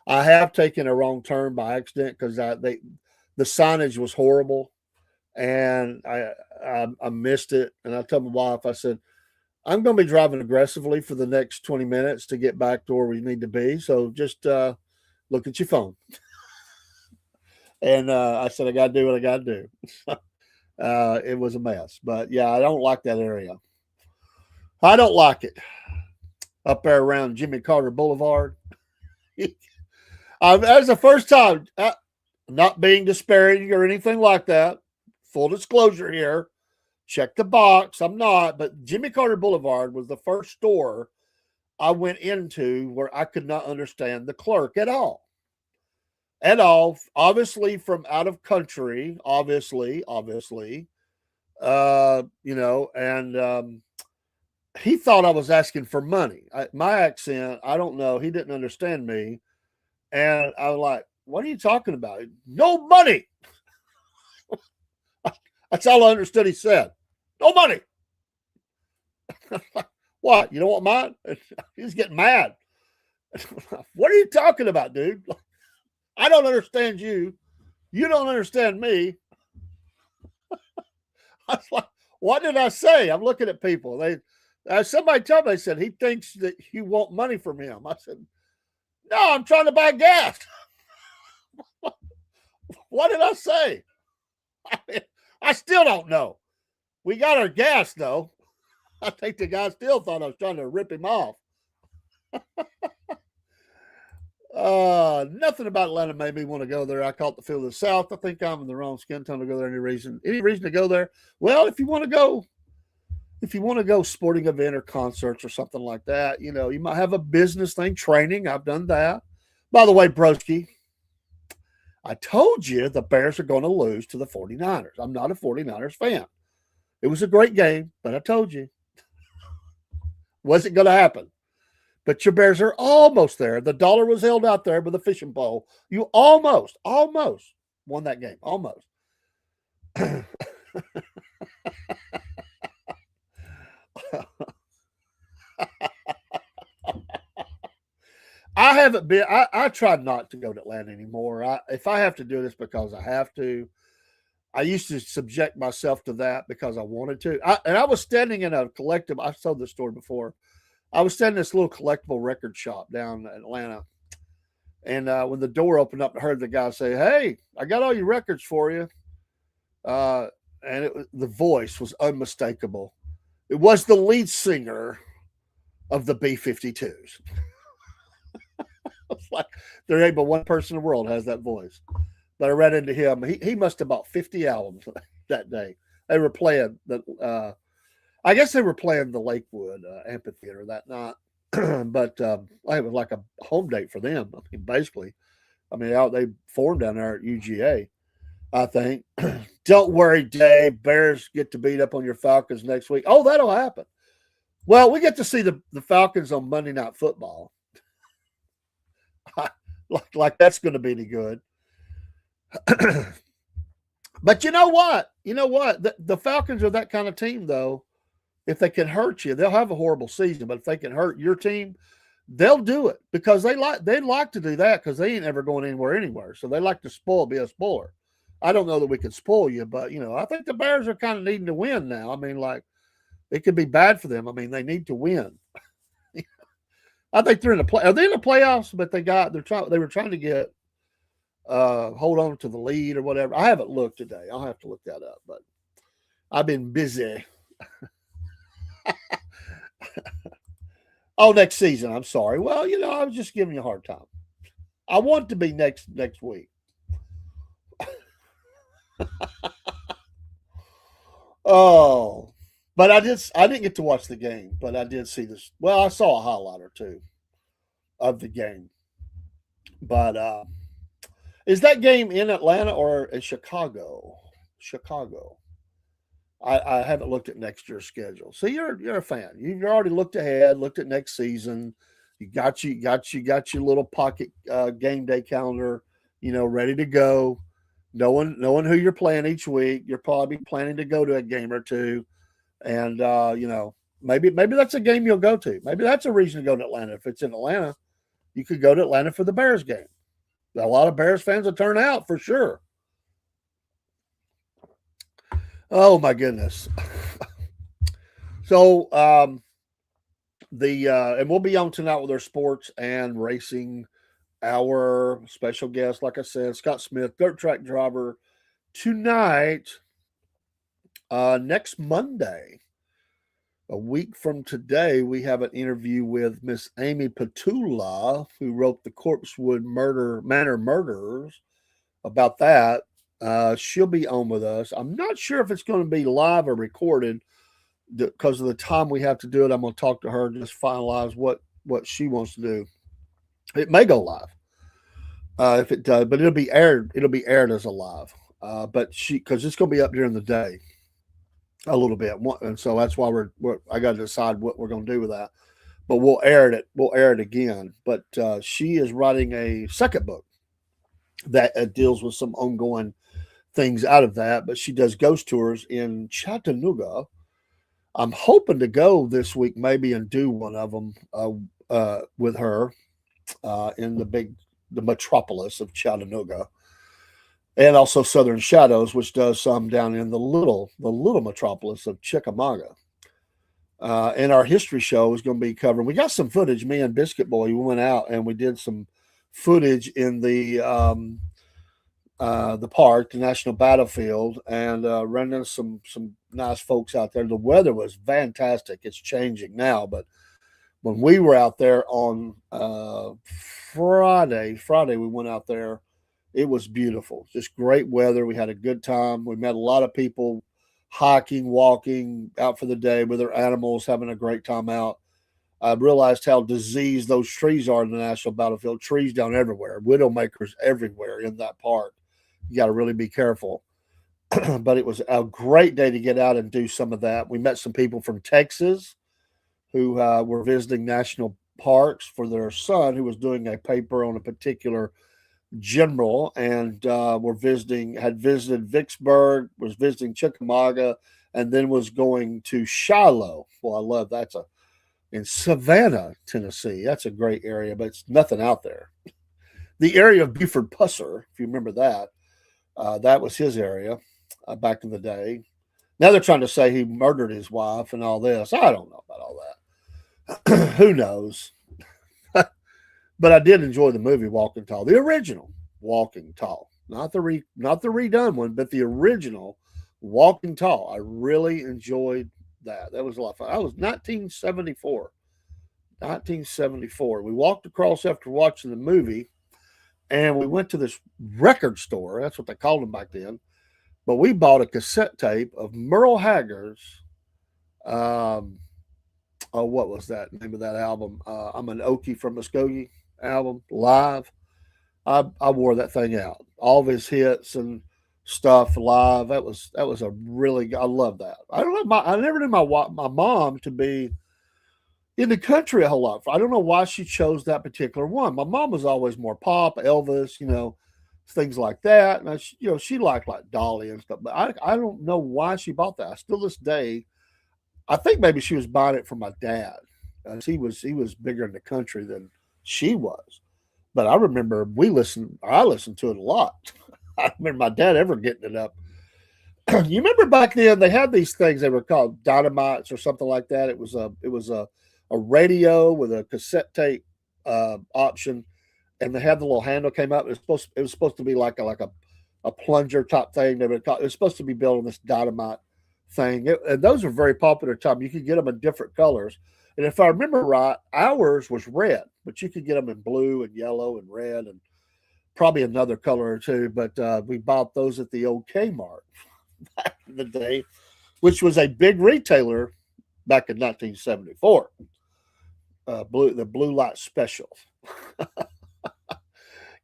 I have taken a wrong turn by accident because the signage was horrible, and I missed it. And I told my wife, I said, I'm going to be driving aggressively for the next 20 minutes to get back to where we need to be. So just look at your phone. And I said, I got to do what I got to do. It was a mess. But yeah, I don't like that area. I don't like it. Up there around Jimmy Carter Boulevard. That's the first time, not being disparaging or anything like that. Full disclosure here. Check the box. I'm not, but Jimmy Carter Boulevard was the first store I went into where I could not understand the clerk at all. At all. Obviously from out of country. Obviously. And he thought I was asking for money. My accent, I don't know. He didn't understand me. And I was like, what are you talking about? No money. That's all I understood he said. No money. What? You don't want mine? He's getting mad. What are you talking about, dude? I don't understand you. You don't understand me. I was like, what did I say? I'm looking at people. Somebody told me, they said, he thinks that you want money from him. I said, no, I'm trying to buy gas. What did I say? I still don't know. We got our gas, though. I think the guy still thought I was trying to rip him off. Nothing about Atlanta made me want to go there. I caught the feel of the South. I think I'm in the wrong skin tone to go there. Any reason to go there? Well, if you want to go sporting event or concerts or something like that, you might have a business thing, training. I've done that. By the way, Broski, I told you the Bears are going to lose to the 49ers. I'm not a 49ers fan. It was a great game, but I told you. Wasn't going to happen. But your Bears are almost there. The dollar was held out there with a fishing pole. You almost won that game. Almost. I haven't been. I tried not to go to Atlanta anymore. If I have to do this because I have to. I used to subject myself to that because I wanted to. I was standing in a collectible. I've told this story before. I was standing in this little collectible record shop down in Atlanta. And when the door opened up, I heard the guy say, "Hey, I got all your records for you." And the voice was unmistakable. It was the lead singer of the B-52s. It's like there ain't but one person in the world has that voice. But I ran into him. He must have bought 50 albums that day. They were playing I guess they were playing the Lakewood amphitheater that night. But it was like a home date for them. I mean, basically, they formed down there at UGA, I think. Don't worry, Dave. Bears get to beat up on your Falcons next week. Oh, that'll happen. Well, we get to see the Falcons on Monday Night Football. like that's going to be any good. But you know what? The Falcons are that kind of team, though. If they can hurt you, they'll have a horrible season. But if they can hurt your team, they'll do it because they'd like to do that because they ain't ever going anywhere. So they like to be a spoiler. I don't know that we could spoil you, but I think the Bears are kind of needing to win now. I mean, like It could be bad for them. I mean, they need to win. I think they're in the play. Are they in the playoffs? But they were trying to get hold on to the lead or whatever. I haven't looked today. I'll have to look that up. But I've been busy. Oh, next season. I'm sorry. Well, I was just giving you a hard time. I want to be next week. Oh, but I didn't get to watch the game, but I did see this. Well, I saw a highlight or two of the game. But is that game in Atlanta or in Chicago? Chicago. I haven't looked at next year's schedule. So you're a fan. You've already looked ahead, looked at next season. You got your little pocket game day calendar, ready to go. Knowing who you're playing each week. You're probably planning to go to a game or two, and maybe that's a game you'll go to. Maybe that's a reason to go to Atlanta. If it's in Atlanta, you could go to Atlanta for the Bears game. A lot of Bears fans will turn out for sure. Oh my goodness. So and we'll be on tonight with our sports and racing. Our special guest, like I said, Scott Smith, dirt track driver. Tonight, next Monday, a week from today, we have an interview with Miss Amy Petula, who wrote the Corpsewood Manor Murders. About that, she'll be on with us. I'm not sure if it's going to be live or recorded because of the time we have to do it. I'm going to talk to her and just finalize what she wants to do. It may go live if it does, but it'll be aired. It'll be aired as a live. But because it's going to be up during the day a little bit, and so that's why I got to decide what we're going to do with that. But we'll air it. We'll air it again. But she is writing a second book that deals with some ongoing things out of that. But she does ghost tours in Chattanooga. I'm hoping to go this week, maybe, and do one of them with her in the metropolis of Chattanooga, and also Southern Shadows, which does some down in the little metropolis of Chickamauga. And our history show is going to be covering. We got some footage. Me and Biscuit Boy, we went out and we did some footage in the park, the National Battlefield, and ran into some nice folks out there. The weather was fantastic. It's changing now, but when we were out there on Friday, we went out there. It was beautiful. Just great weather. We had a good time. We met a lot of people hiking, walking out for the day with their animals, having a great time out. I realized how diseased those trees are in the National Battlefield. Trees down everywhere, widowmakers everywhere in that park. You got to really be careful. But it was a great day to get out and do some of that. We met some people from Texas who were visiting national parks for their son, who was doing a paper on a particular general, and had visited Vicksburg, was visiting Chickamauga, and then was going to Shiloh. Well, I love that's in Savannah, Tennessee. That's a great area, but it's nothing out there. The area of Buford Pusser, if you remember that, that was his area back in the day. Now they're trying to say he murdered his wife and all this. I don't know about all that. Who knows? But I did enjoy the movie Walking Tall, the original Walking Tall, not the redone one, but the original Walking Tall. I really enjoyed that. That was a lot of fun. I was 1974. 1974. We walked across after watching the movie, and we went to this record store. That's what they called them back then. But we bought a cassette tape of Merle Haggard's. What was that name of that album? I'm an Okie from Muskogee album, live. I wore that thing out. All of his hits and stuff live. That was a really. I love that. I don't know. I never knew my mom to be in the country a whole lot. I don't know why she chose that particular one. My mom was always more pop, Elvis, things like that. And she liked like Dolly and stuff. But I don't know why she bought that. Still this day, I think maybe she was buying it for my dad. He was bigger in the country than she was. But I remember I listened to it a lot. I remember my dad ever getting it up You remember back then they had these things, they were called dynamites or something like that. It was a radio with a cassette tape option, and they had the little handle came up. It was supposed to be like a plunger type thing. It was supposed to be built on this dynamite thing. And those were very popular at the time. You could get them in different colors. And if I remember right, ours was red, but you could get them in blue and yellow and red and probably another color or two. But we bought those at the old Kmart back in the day, which was a big retailer back in 1974. The blue light special.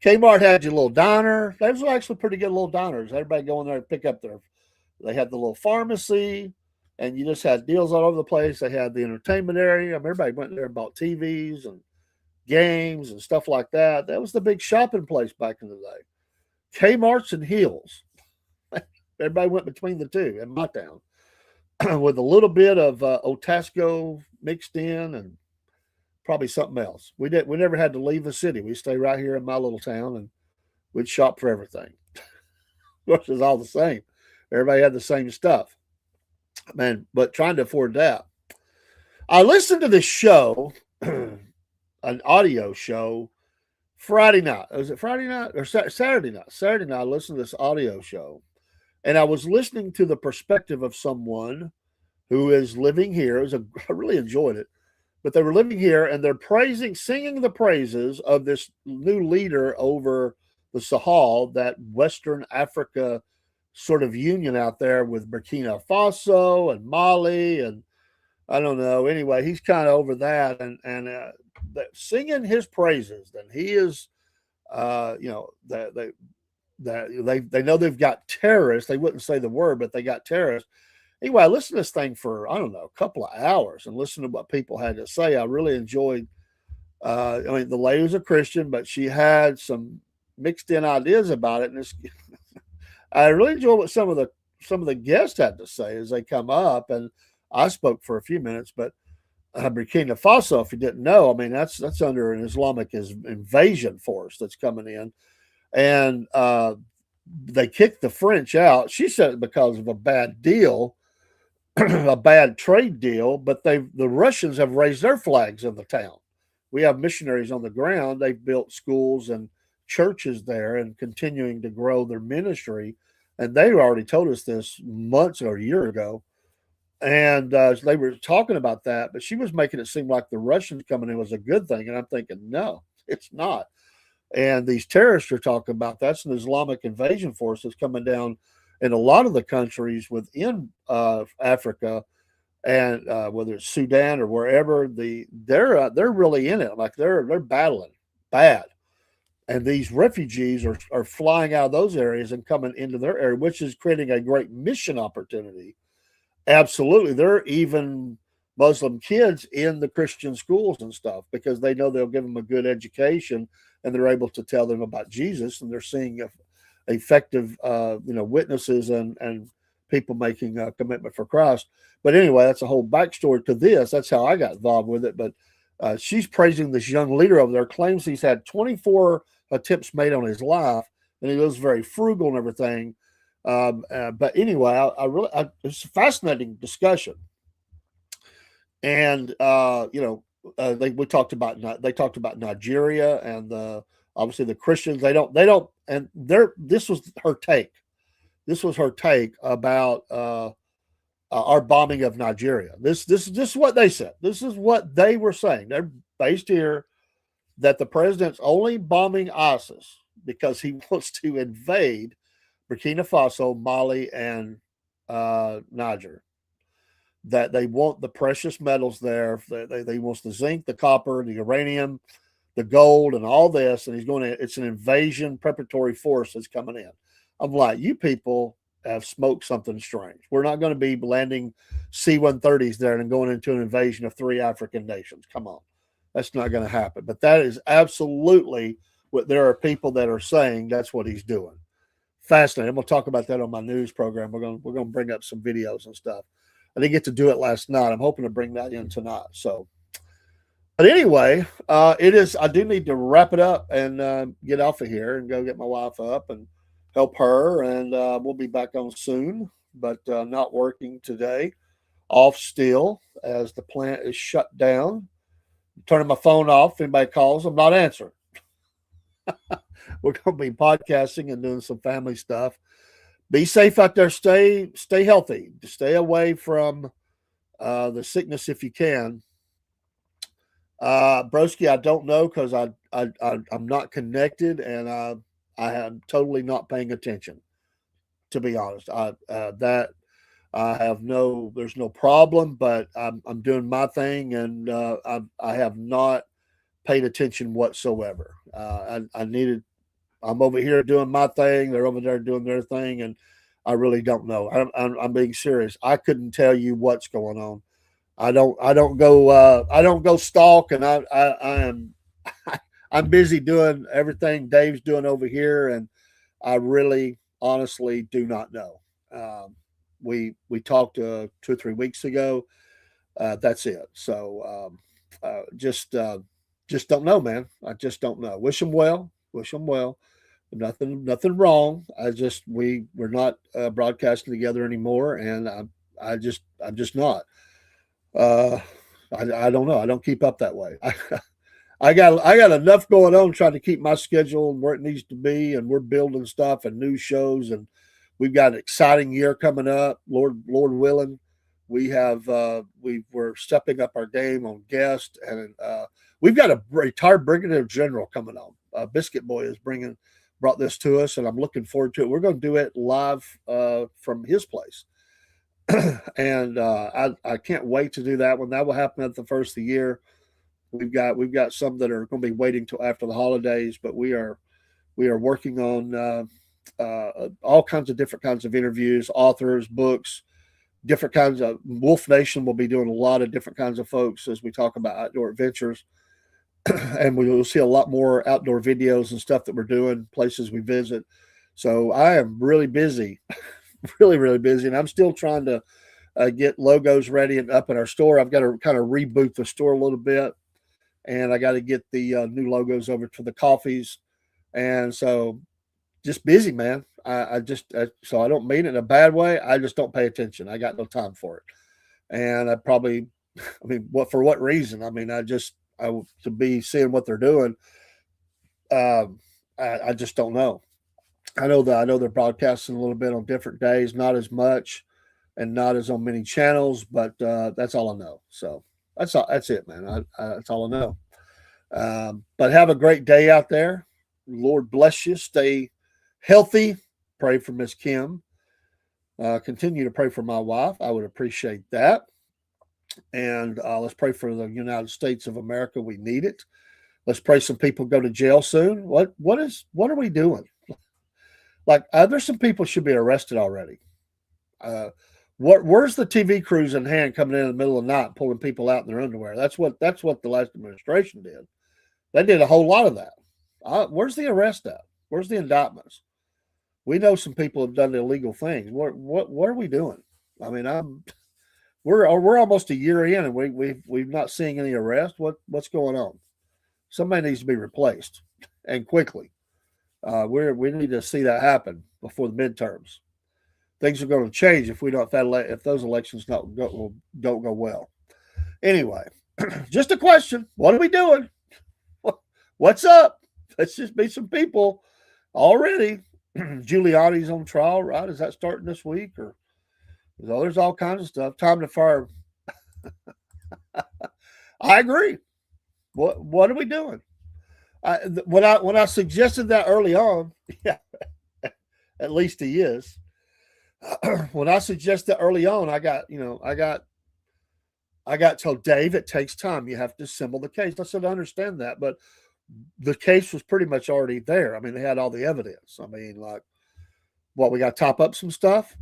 Kmart had your little diner. Those were actually pretty good little diners. Everybody go in there and pick up their. They had the little pharmacy, and you just had deals all over the place. They had the entertainment area. I mean, everybody went there and bought TVs and games and stuff like that. That was the big shopping place back in the day. Kmart's and Hills. Everybody went between the two in my town with a little bit of Otasco mixed in and probably something else. We never had to leave the city. We stay right here in my little town and we'd shop for everything. Which is all the same. Everybody had the same stuff. Man, but trying to afford that. I listened to this show, an audio show, Friday night. Was it Friday night or Saturday night? Saturday night, I listened to this audio show. And I was listening to the perspective of someone who is living here. I really enjoyed it. But they were living here and they're singing the praises of this new leader over the Sahel, that Western Africa sort of union out there with Burkina Faso and Mali. And I don't know. Anyway, he's kind of over that and singing his praises. And he is, that they know they've got terrorists. They wouldn't say the word, but they got terrorists. Anyway, I listened to this thing for, I don't know, a couple of hours and listened to what people had to say. I really enjoyed, the lady was a Christian, but she had some mixed in ideas about it. And I really enjoyed what some of the guests had to say as they come up. And I spoke for a few minutes, but Burkina Faso, if you didn't know, I mean, that's under an Islamic invasion force that's coming in. And they kicked the French out. She said it because of a bad deal, a bad trade deal, but the Russians have raised their flags in the town. We have missionaries on the ground. They've built schools and churches there and continuing to grow their ministry. And they already told us this months or a year ago. And they were talking about that, but she was making it seem like the Russians coming in was a good thing. And I'm thinking, no, it's not. And these terrorists are talking about that's an Islamic invasion force that's coming down in a lot of the countries within Africa, and whether it's Sudan or wherever, they're really in it. Like they're battling bad, and these refugees are flying out of those areas and coming into their area, which is creating a great mission opportunity. Absolutely, there are even Muslim kids in the Christian schools and stuff because they know they'll give them a good education and they're able to tell them about Jesus, and they're seeing effective, witnesses and people making a commitment for Christ. But anyway, that's a whole backstory to this. That's how I got involved with it. But she's praising this young leader over there, claims he's had 24 attempts made on his life, and he was very frugal and everything. But anyway, it's a fascinating discussion. And they talked about Nigeria and obviously the Christians. They don't, and this was her take. This was her take about our bombing of Nigeria. This is what they said. This is what they were saying. They're based here that the president's only bombing ISIS because he wants to invade Burkina Faso, Mali, and Niger. That they want the precious metals there. They want the zinc, the copper, the uranium, the gold, and all this. And it's an invasion preparatory force that's coming in. I'm like, you people have smoked something strange. We're not going to be landing C-130s there and going into an invasion of 3 African nations. Come on. That's not going to happen. But that is absolutely what there are people that are saying that's what he's doing. Fascinating. I'm going to talk about that on my news program. We're going to bring up some videos and stuff. I didn't get to do it last night. I'm hoping to bring that in tonight. So, but anyway, it is. I do need to wrap it up and get off of here and go get my wife up and help her. And we'll be back on soon but not working today. Off still as the plant is shut down. Turning my phone off. If anybody calls, I'm not answering. We're going to be podcasting and doing some family stuff. Be safe out there. Stay healthy. Stay away from the sickness if you can. Broski, I don't know because I'm not connected and I am totally not paying attention. To be honest, that I have there's no problem, but I'm doing my thing and I have not paid attention whatsoever. I'm over here doing my thing. They're over there doing their thing, and I really don't know. I'm being serious. I couldn't tell you what's going on. I don't go stalk, and I am I'm busy doing everything Dave's doing over here, and I really honestly do not know. We talked 2 or 3 weeks ago. That's it. So just don't know, man. I just don't know. Wish them well. Wish them well. Nothing wrong. We're not broadcasting together anymore, and I'm just not. Uh, I don't know. I don't keep up that way. I got enough going on trying to keep my schedule where it needs to be, and we're building stuff and new shows, and we've got an exciting year coming up. Lord willing, we're stepping up our game on guests, and we've got a retired brigadier general coming on. Biscuit Boy is brought this to us, and I'm looking forward to it. We're going to do it live from his place. And I can't wait to do that one. That will happen at the first of the year. We've got some that are going to be waiting till after the holidays, but we are working on all kinds of different kinds of interviews, authors, books, different kinds of Wolf Nation will be doing a lot of different kinds of folks as we talk about outdoor adventures. And we will see a lot more outdoor videos and stuff that we're doing, places we visit. So I am really busy, really, really busy. And I'm still trying to get logos ready and up in our store. I've got to kind of reboot the store a little bit. And I got to get the new logos over to the coffees. And so just busy, man. So I don't mean it in a bad way. I just don't pay attention. I got no time for it. And for what reason? I mean, to be seeing what they're doing. I just don't know. I know they're broadcasting a little bit on different days, not as much and not as on many channels, but that's all I know. So that's it, man. That's all I know. But have a great day out there. Lord bless you. Stay healthy. Pray for Miss Kim. Continue to pray for my wife. I would appreciate that. And let's pray for the United States of America. We need it. Let's pray some people go to jail soon. What are we doing? Like there's some people should be arrested already. Where's the TV crews in hand coming in the middle of the night pulling people out in their underwear? That's what the last administration did. They did a whole lot of that. Where's the arrest at? Where's the indictments? We know some people have done illegal things. What are we doing? I mean, we're almost a year in and we've not seeing any arrest. What's going on? Somebody needs to be replaced and quickly. We need to see that happen before the midterms. Things are going to change if those elections don't go well. Anyway, just a question. What are we doing? What's up? Let's just be some people already. Giuliani's on trial, right? Is that starting this week? Or there's all kinds of stuff. Time to fire. I agree. What are we doing? When I suggested that early on, yeah, at least he is. When I suggested early on, I got told, Dave, it takes time. You have to assemble the case. I said, I understand that, but the case was pretty much already there. I mean, they had all the evidence. I mean, like, we got to top up some stuff.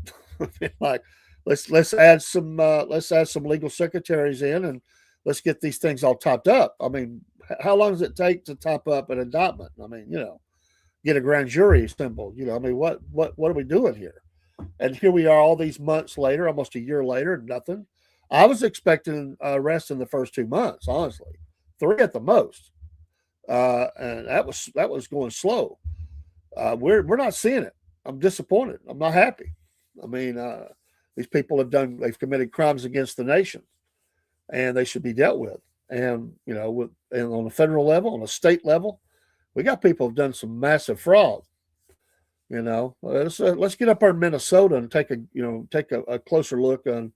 Like, let's add some legal secretaries in and let's get these things all topped up. I mean, how long does it take to top up an indictment? I mean, get a grand jury assembled. I mean, what are we doing here? And here we are all these months later, almost a year later, nothing. I was expecting arrest in the first 2 months, honestly, 3 at the most. And that was going slow. We're not seeing it. I'm disappointed. I'm not happy. I mean, These people they've committed crimes against the nation, and they should be dealt with. And and on a federal level, on a state level, we got people who've done some massive fraud. Let's get up there in Minnesota and take a closer look on.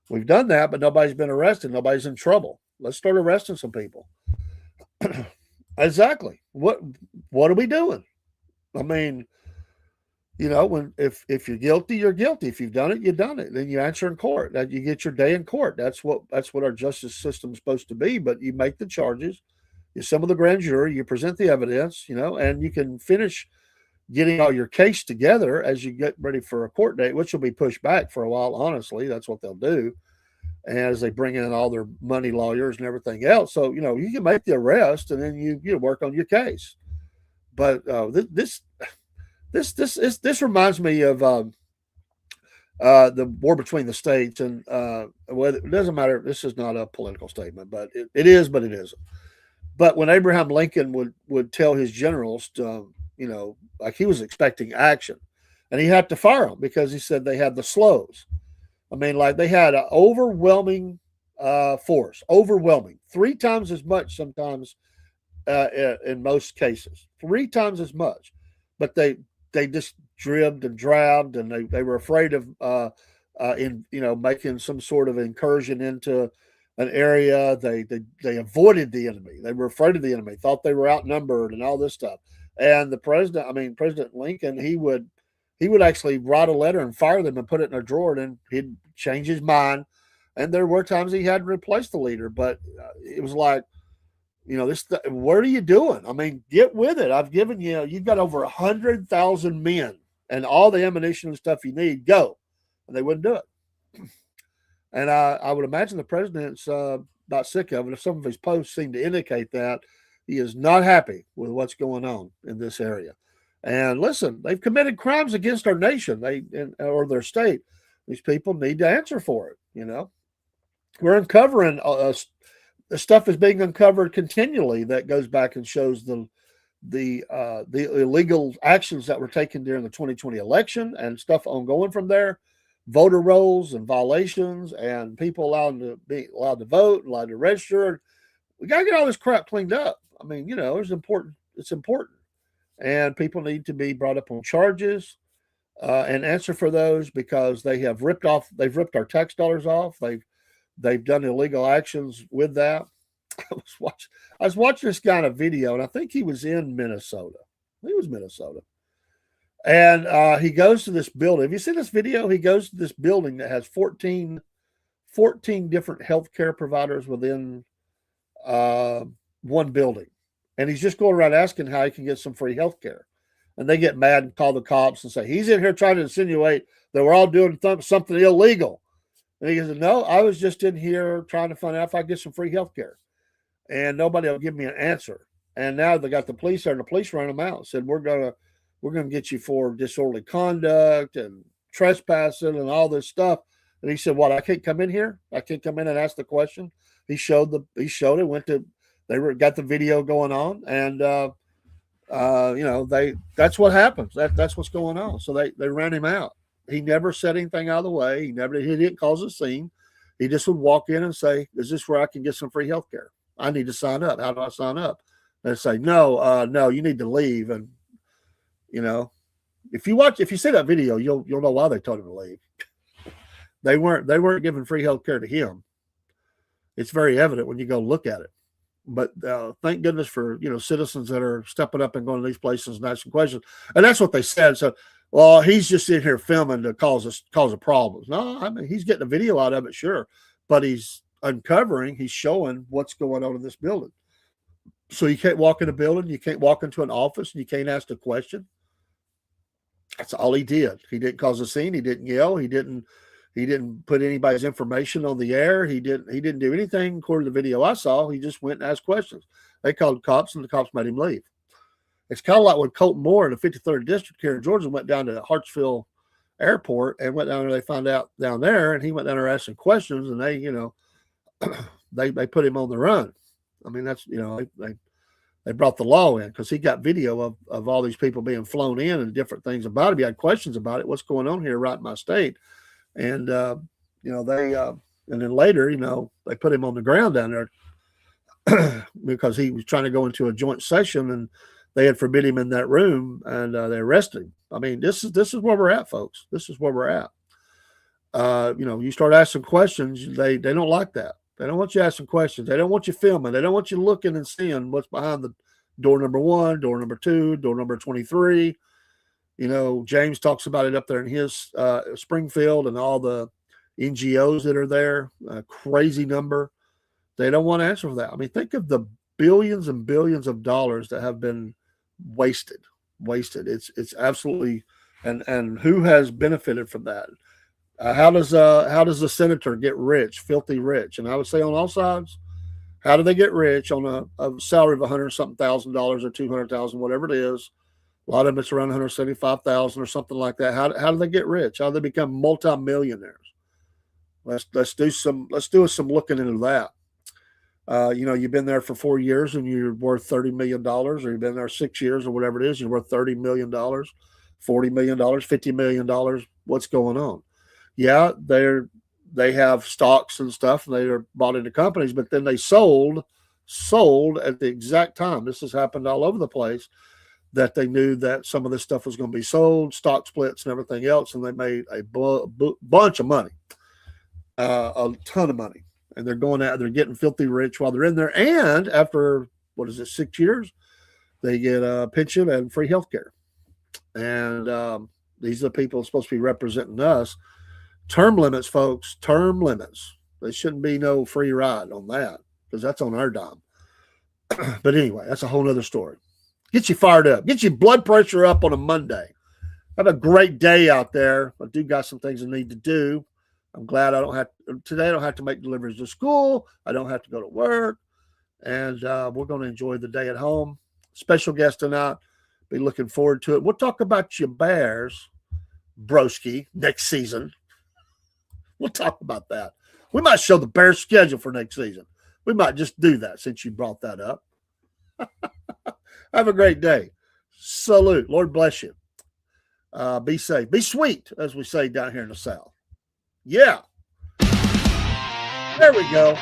We've done that, but nobody's been arrested. Nobody's in trouble. Let's start arresting some people. Exactly. What are we doing? I mean, when if you're guilty, you're guilty. If you've done it, you've done it. Then you answer in court. That you get your day in court. That's what our justice system is supposed to be. But you make the charges, you assemble the grand jury, you present the evidence, and you can finish getting all your case together as you get ready for a court date, which will be pushed back for a while. Honestly, that's what they'll do, and as they bring in all their money lawyers and everything else. So you can make the arrest, and then you work on your case. But this reminds me of the war between the states, and well, it doesn't matter. This is not a political statement, but it is, but it isn't. But when Abraham Lincoln would tell his generals to, like he was expecting action, and he had to fire them because he said they had the slows. I mean, like they had an overwhelming force, overwhelming, 3 times as much sometimes in most cases, 3 times as much, but they just dribbed and drabbed, and they were afraid of making some sort of incursion into an area. They avoided the enemy. They were afraid of the enemy, thought they were outnumbered, and all this stuff. And President Lincoln, he would actually write a letter and fire them and put it in a drawer, and then he'd change his mind. And there were times he had to replace the leader, but it was like, what are you doing? I mean, get with it. I've given you've got over 100,000 men and all the ammunition and stuff you need. Go. And they wouldn't do it. And I would imagine the president's about sick of it. If some of his posts seem to indicate that, he is not happy with what's going on in this area. And listen, they've committed crimes against our nation, or their state. These people need to answer for it. We're uncovering the stuff is being uncovered continually that goes back and shows the illegal actions that were taken during the 2020 election and stuff ongoing from there, voter rolls and violations, and people allowed to vote, allowed to register. We got to get all this crap cleaned up. I mean, it's important. It's important, and people need to be brought up on charges and answer for those, because they've ripped our tax dollars off. They've done illegal actions with that. I was watching this guy in a video, and I think he was in Minnesota. And he goes to this building. Have you seen this video? He goes to this building that has 14 different healthcare providers within one building. And he's just going around asking how he can get some free healthcare. And they get mad and call the cops and say, he's in here trying to insinuate that we're all doing something illegal. And he goes, no, I was just in here trying to find out if I get some free healthcare. And nobody will give me an answer. And now they got the police there, and the police ran them out and said, we're gonna get you for disorderly conduct and trespassing and all this stuff. And he said, what, I can't come in here? I can't come in and ask the question? He showed it, got the video going on, and that's what happens. That's what's going on. So they ran him out. He never said anything out of the way. He didn't cause a scene. He just would walk in and say, is this where I can get some free health care? I need to sign up. How do I sign up? And they say, no, you need to leave. And if you see that video, you'll know why they told him to leave. They weren't giving free health care to him. It's very evident when you go look at it. But thank goodness for citizens that are stepping up and going to these places and asking questions. And that's what they said. So, well, he's just in here filming to cause a problem. No, I mean, he's getting a video out of it, sure, but he's showing what's going on in this building. So you can't walk in a building, you can't walk into an office, and you can't ask a question. That's all he did. He didn't cause a scene. He didn't yell. He didn't put anybody's information on the air. He didn't do anything according to the video I saw. He just went and asked questions. They called the cops, and the cops made him leave. It's kind of like when Colton Moore in the 53rd District here in Georgia went down to Hartsville Airport and went down there. They found out down there, and he went down there asking questions, and they put him on the run. I mean, that's they brought the law in because he got video of all these people being flown in and different things about it. He had questions about it. What's going on here right in my state? And they and then later, they put him on the ground down there because he was trying to go into a joint session, and they had forbid him in that room, and they arrested him. I mean, this is where we're at, folks. This is where we're at. You start asking questions, they don't like that. They don't want you asking questions. They don't want you filming. They don't want you looking and seeing what's behind the door number 1, door number 2, door number 23. James talks about it up there in his Springfield and all the NGOs that are there. A crazy number. They don't want to answer for that. I mean, think of the billions and billions of dollars that have been wasted. It's absolutely, and who has benefited from that? How does the senator get rich, filthy rich? And I would say on all sides, how do they get rich on a salary of $100,000 or $200,000, whatever it is? A lot of it's around $175,000 or something like that. How do they get rich? How do they become multimillionaires? Let's do some looking into that. You've been there for 4 years and you're worth $30 million, or you've been there 6 years or whatever it is, you're worth $30 million, $40 million, $50 million. What's going on? Yeah, they have stocks and stuff, and they are bought into companies, but then they sold at the exact time. This has happened all over the place, that they knew that some of this stuff was going to be sold, stock splits and everything else, and they made a bunch of money, a ton of money. And they're going out, they're getting filthy rich while they're in there. And after, 6 years, they get a pension and free health care. And these are the people supposed to be representing us. Term limits, folks, term limits. There shouldn't be no free ride on that, because that's on our dime. But anyway, that's a whole other story. Get you fired up. Get your blood pressure up on a Monday. Have a great day out there. I do got some things I need to do. I'm glad I don't have to make deliveries to school. I don't have to go to work. And we're going to enjoy the day at home. Special guest tonight. Be looking forward to it. We'll talk about your Bears, broski, next season. We'll talk about that. We might show the Bears schedule for next season. We might just do that since you brought that up. Have a great day. Salute. Lord bless you. Be safe. Be sweet, as we say down here in the South. Yeah. There we go.